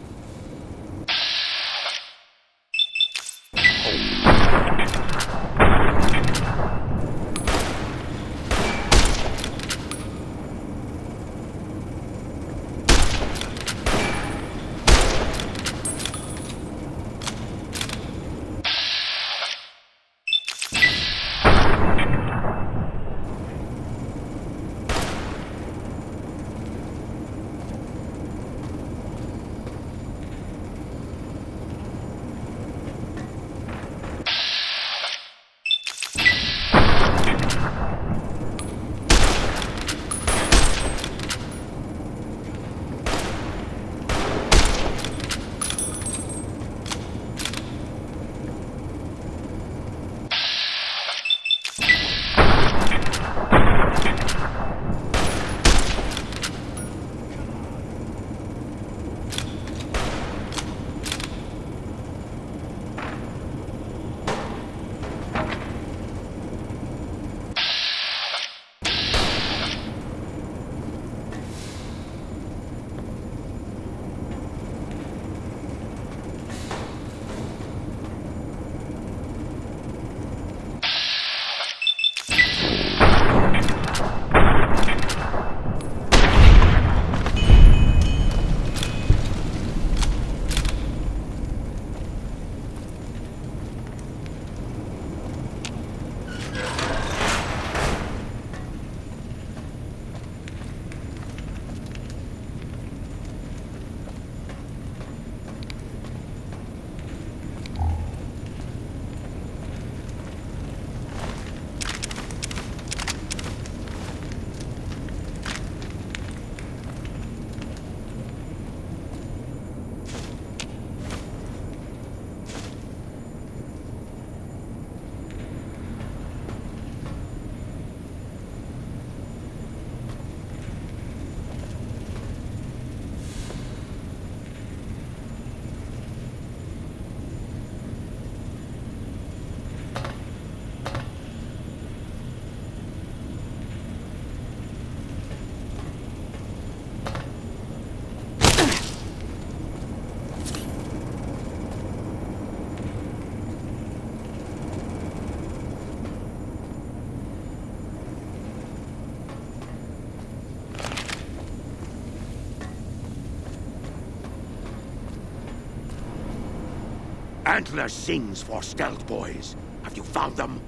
Antler sings for Stealth Boys. Have you found them?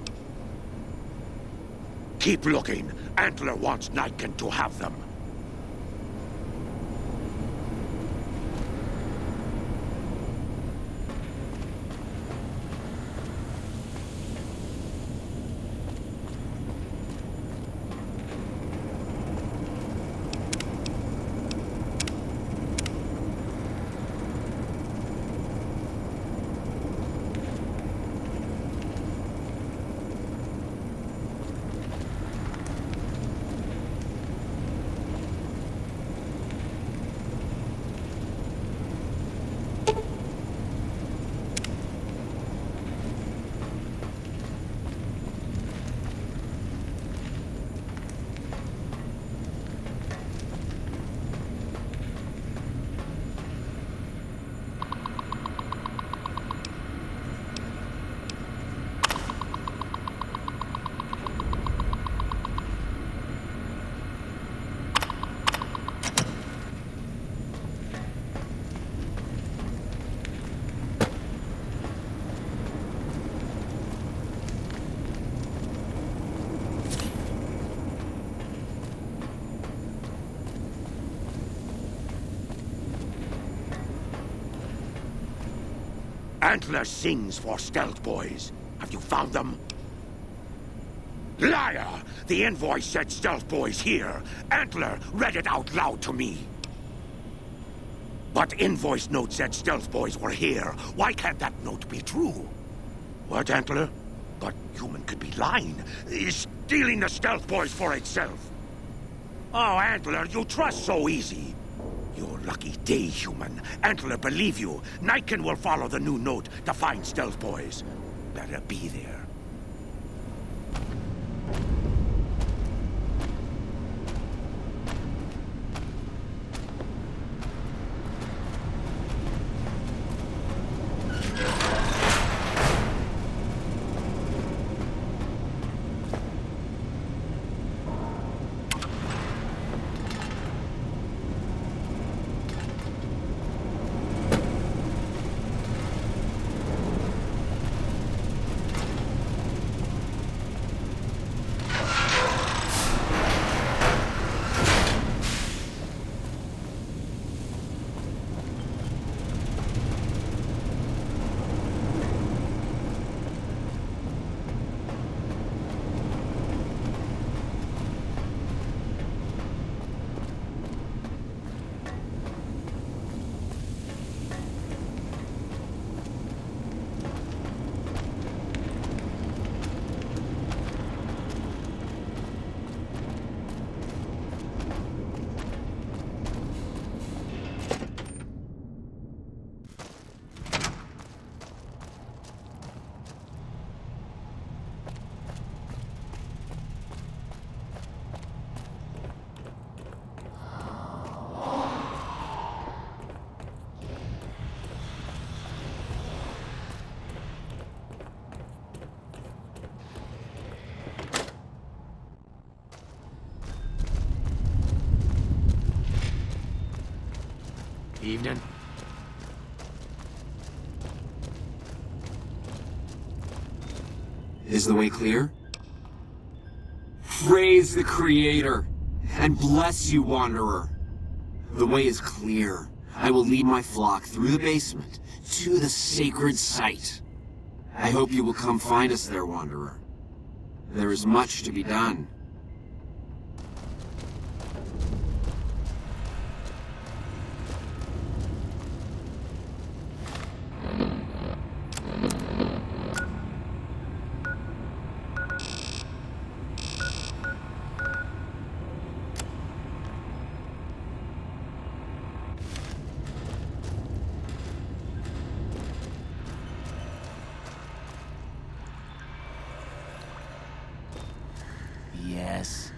Keep looking. Antler wants Nightkin to have them. Antler sings for Stealth Boys. Have you found them? Liar! The invoice said Stealth Boys here. Antler read it out loud to me. But invoice note said Stealth Boys were here. Why can't that note be true? What, Antler? But human could be lying. Stealing the Stealth Boys for itself. Oh, Antler, you trust so easy. Your lucky day, human. Antler believe you. Nightkin will follow the new note to find Stealth Boys. Better be there. Evening. Is the way clear? Praise the Creator, and bless you, Wanderer. The way is clear. I will lead my flock through the basement to the sacred site. I hope you will come find us there, Wanderer. There is much to be done. Yes.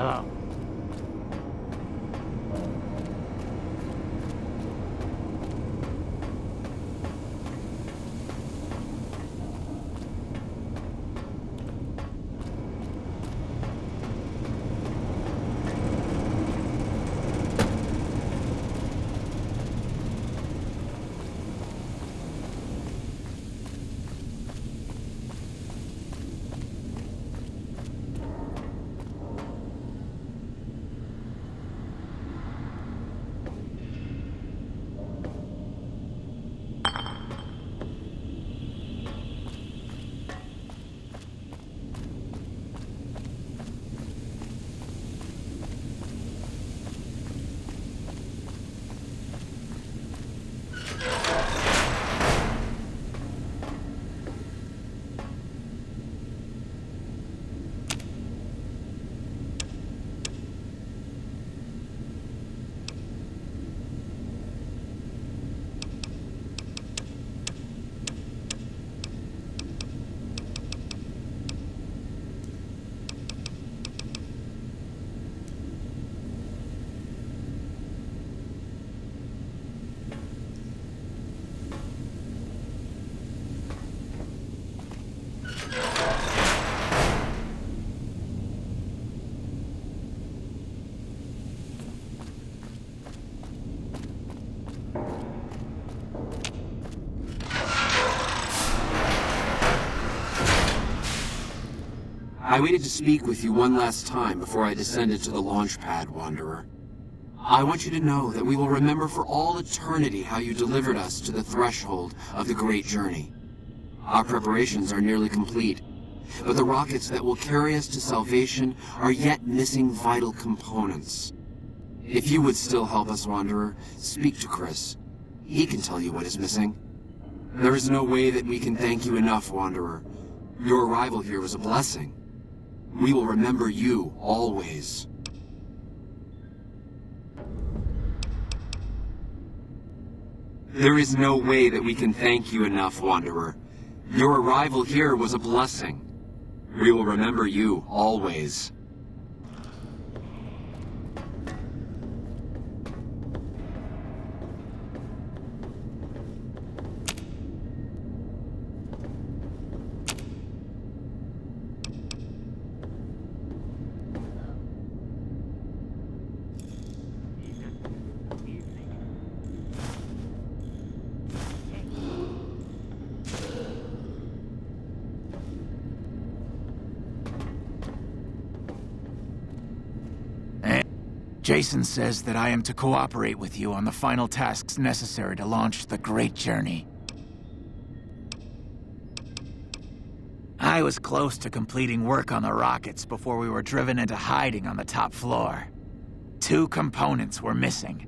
Hello. I waited to speak with you one last time before I descended to the launch pad, Wanderer. I want you to know that we will remember for all eternity how you delivered us to the threshold of the Great Journey. Our preparations are nearly complete, but the rockets that will carry us to salvation are yet missing vital components. If you would still help us, Wanderer, speak to Chris. He can tell you what is missing. There is no way that we can thank you enough, Wanderer. Your arrival here was a blessing. We will remember you always. There is no way that we can thank you enough, Wanderer. Your arrival here was a blessing. We will remember you always. Jason says that I am to cooperate with you on the final tasks necessary to launch the Great Journey. I was close to completing work on the rockets before we were driven into hiding on the top floor. 2 components were missing: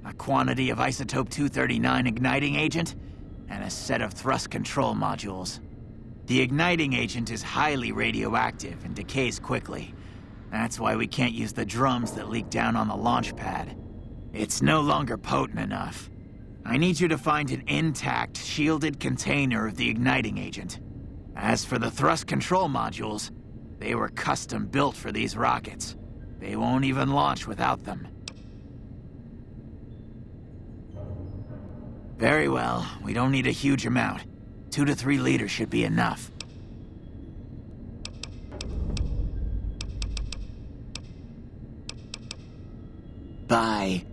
a quantity of isotope 239 igniting agent and a set of thrust control modules. The igniting agent is highly radioactive and decays quickly. That's why we can't use the drums that leak down on the launch pad. It's no longer potent enough. I need you to find an intact, shielded container of the igniting agent. As for the thrust control modules, they were custom built for these rockets. They won't even launch without them. Very well, we don't need a huge amount. 2 to 3 liters should be enough. Bye.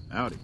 Howdy.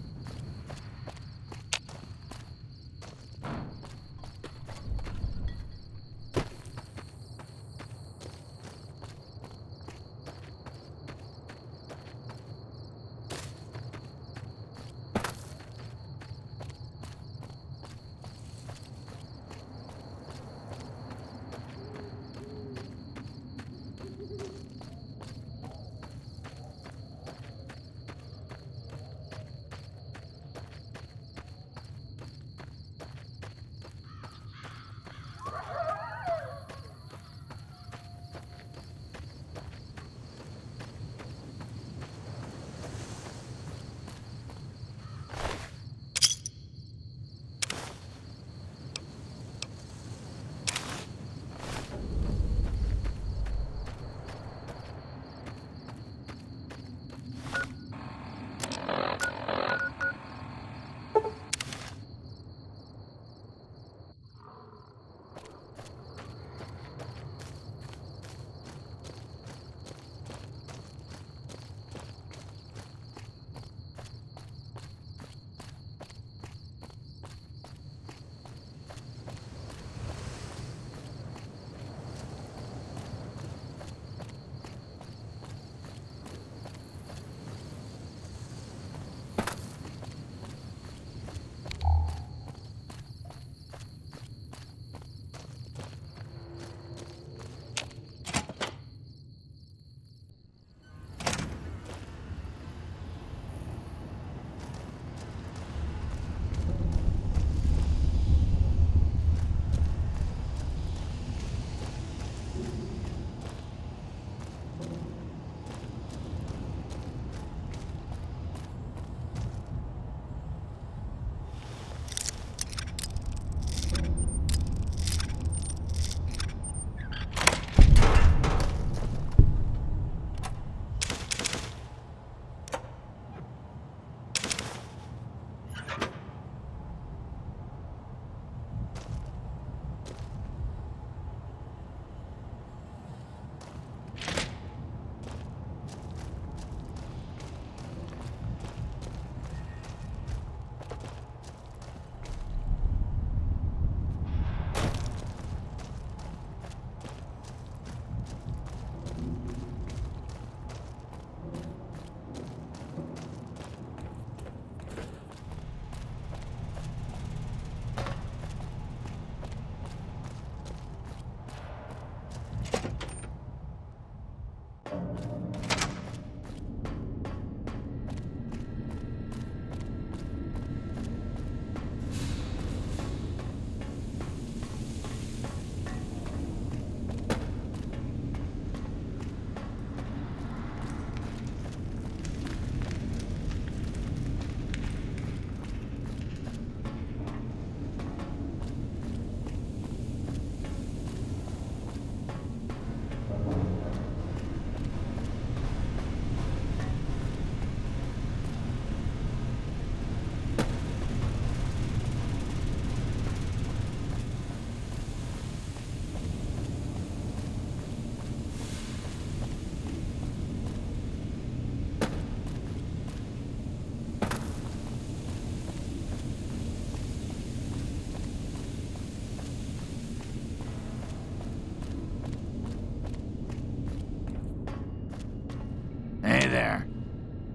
Hey there.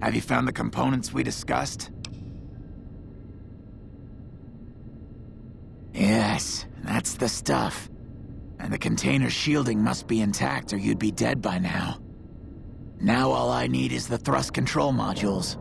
Have you found the components we discussed? Yes, that's the stuff. And the container shielding must be intact or you'd be dead by now. Now all I need is the thrust control modules.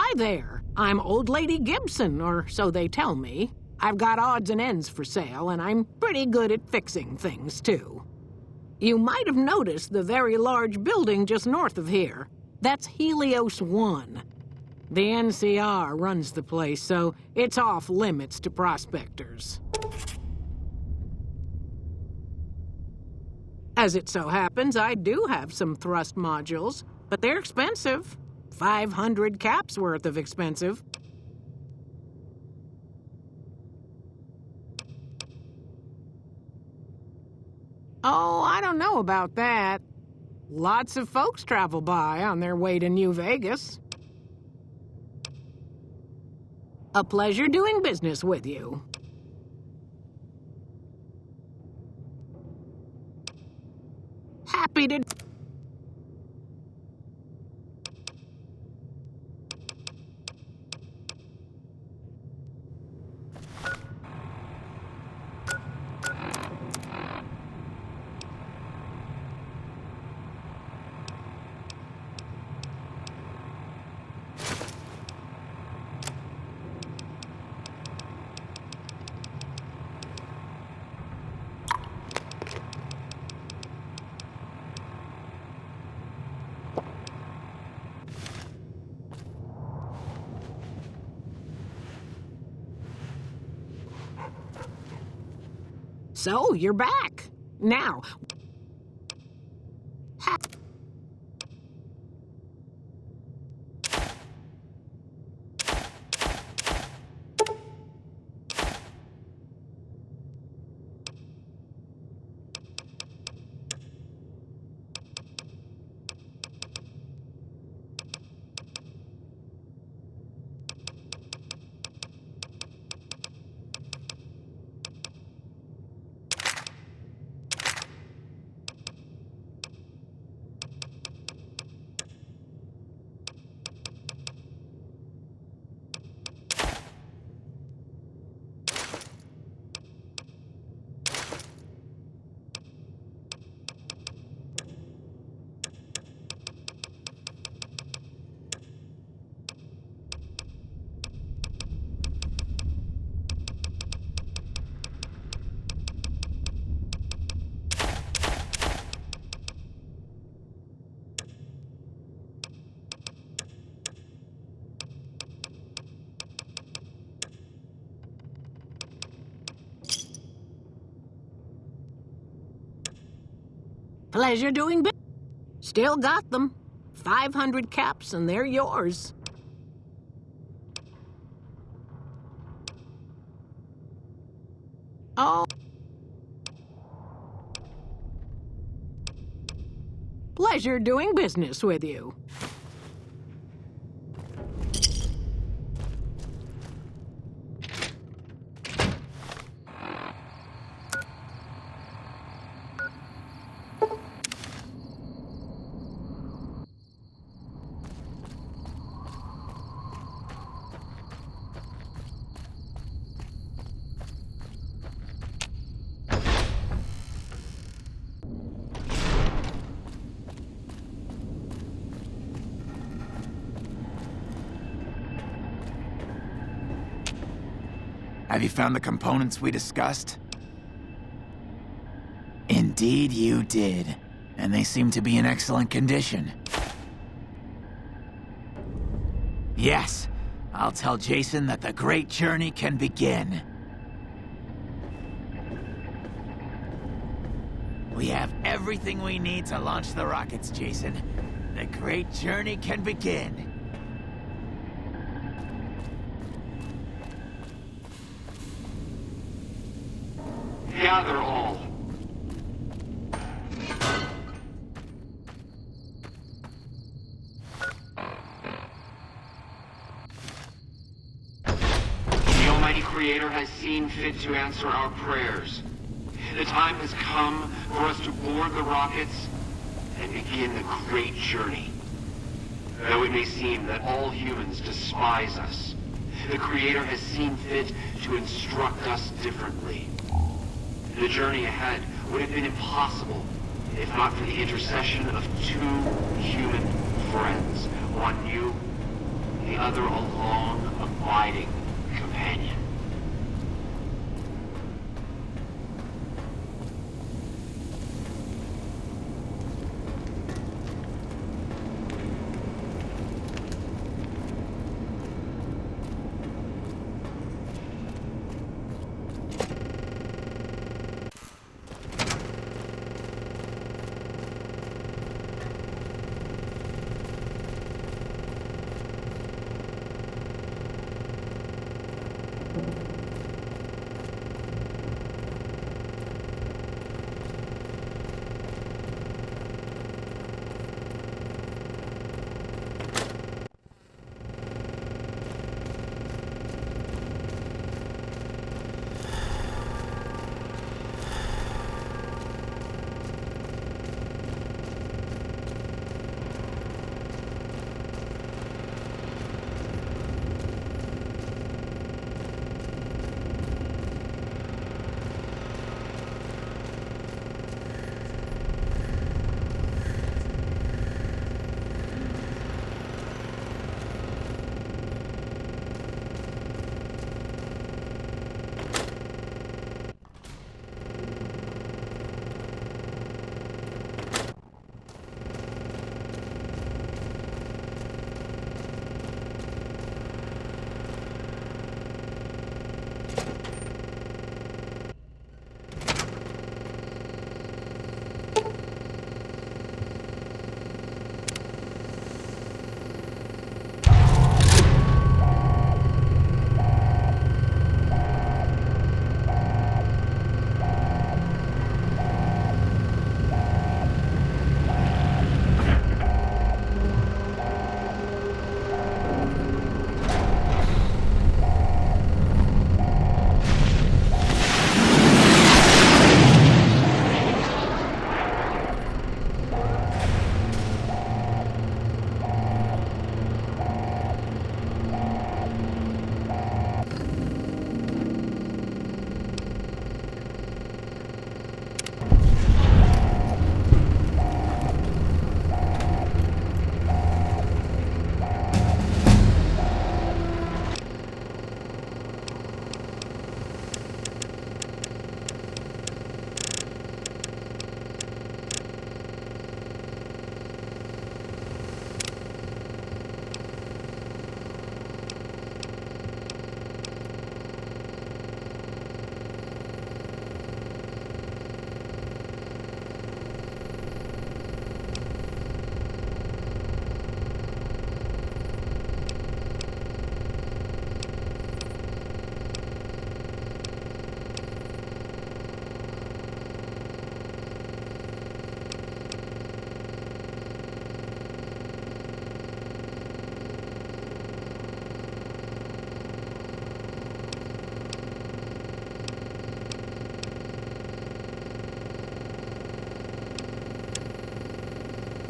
Hi there. I'm Old Lady Gibson, or so they tell me. I've got odds and ends for sale, and I'm pretty good at fixing things, too. You might have noticed the very large building just north of here. That's Helios 1. The NCR runs the place, so it's off limits to prospectors. As it so happens, I do have some thrust modules, but they're expensive. 500 caps worth of expensive. Oh, I don't know about that. Lots of folks travel by on their way to New Vegas. A pleasure doing business with you. Happy to... So, you're back. Now... Pleasure doing business. Still got them. 500 caps and they're yours. Oh. Pleasure doing business with you. Have you found the components we discussed? Indeed you did. And they seem to be in excellent condition. Yes, I'll tell Jason that the great journey can begin. We have everything we need to launch the rockets, Jason. The great journey can begin. Gather all. The Almighty Creator has seen fit to answer our prayers. The time has come for us to board the rockets and begin the great journey. Though it may seem that all humans despise us, the Creator has seen fit to instruct us differently. The journey ahead would have been impossible if not for the intercession of two human friends, one you the other a long, abiding companion.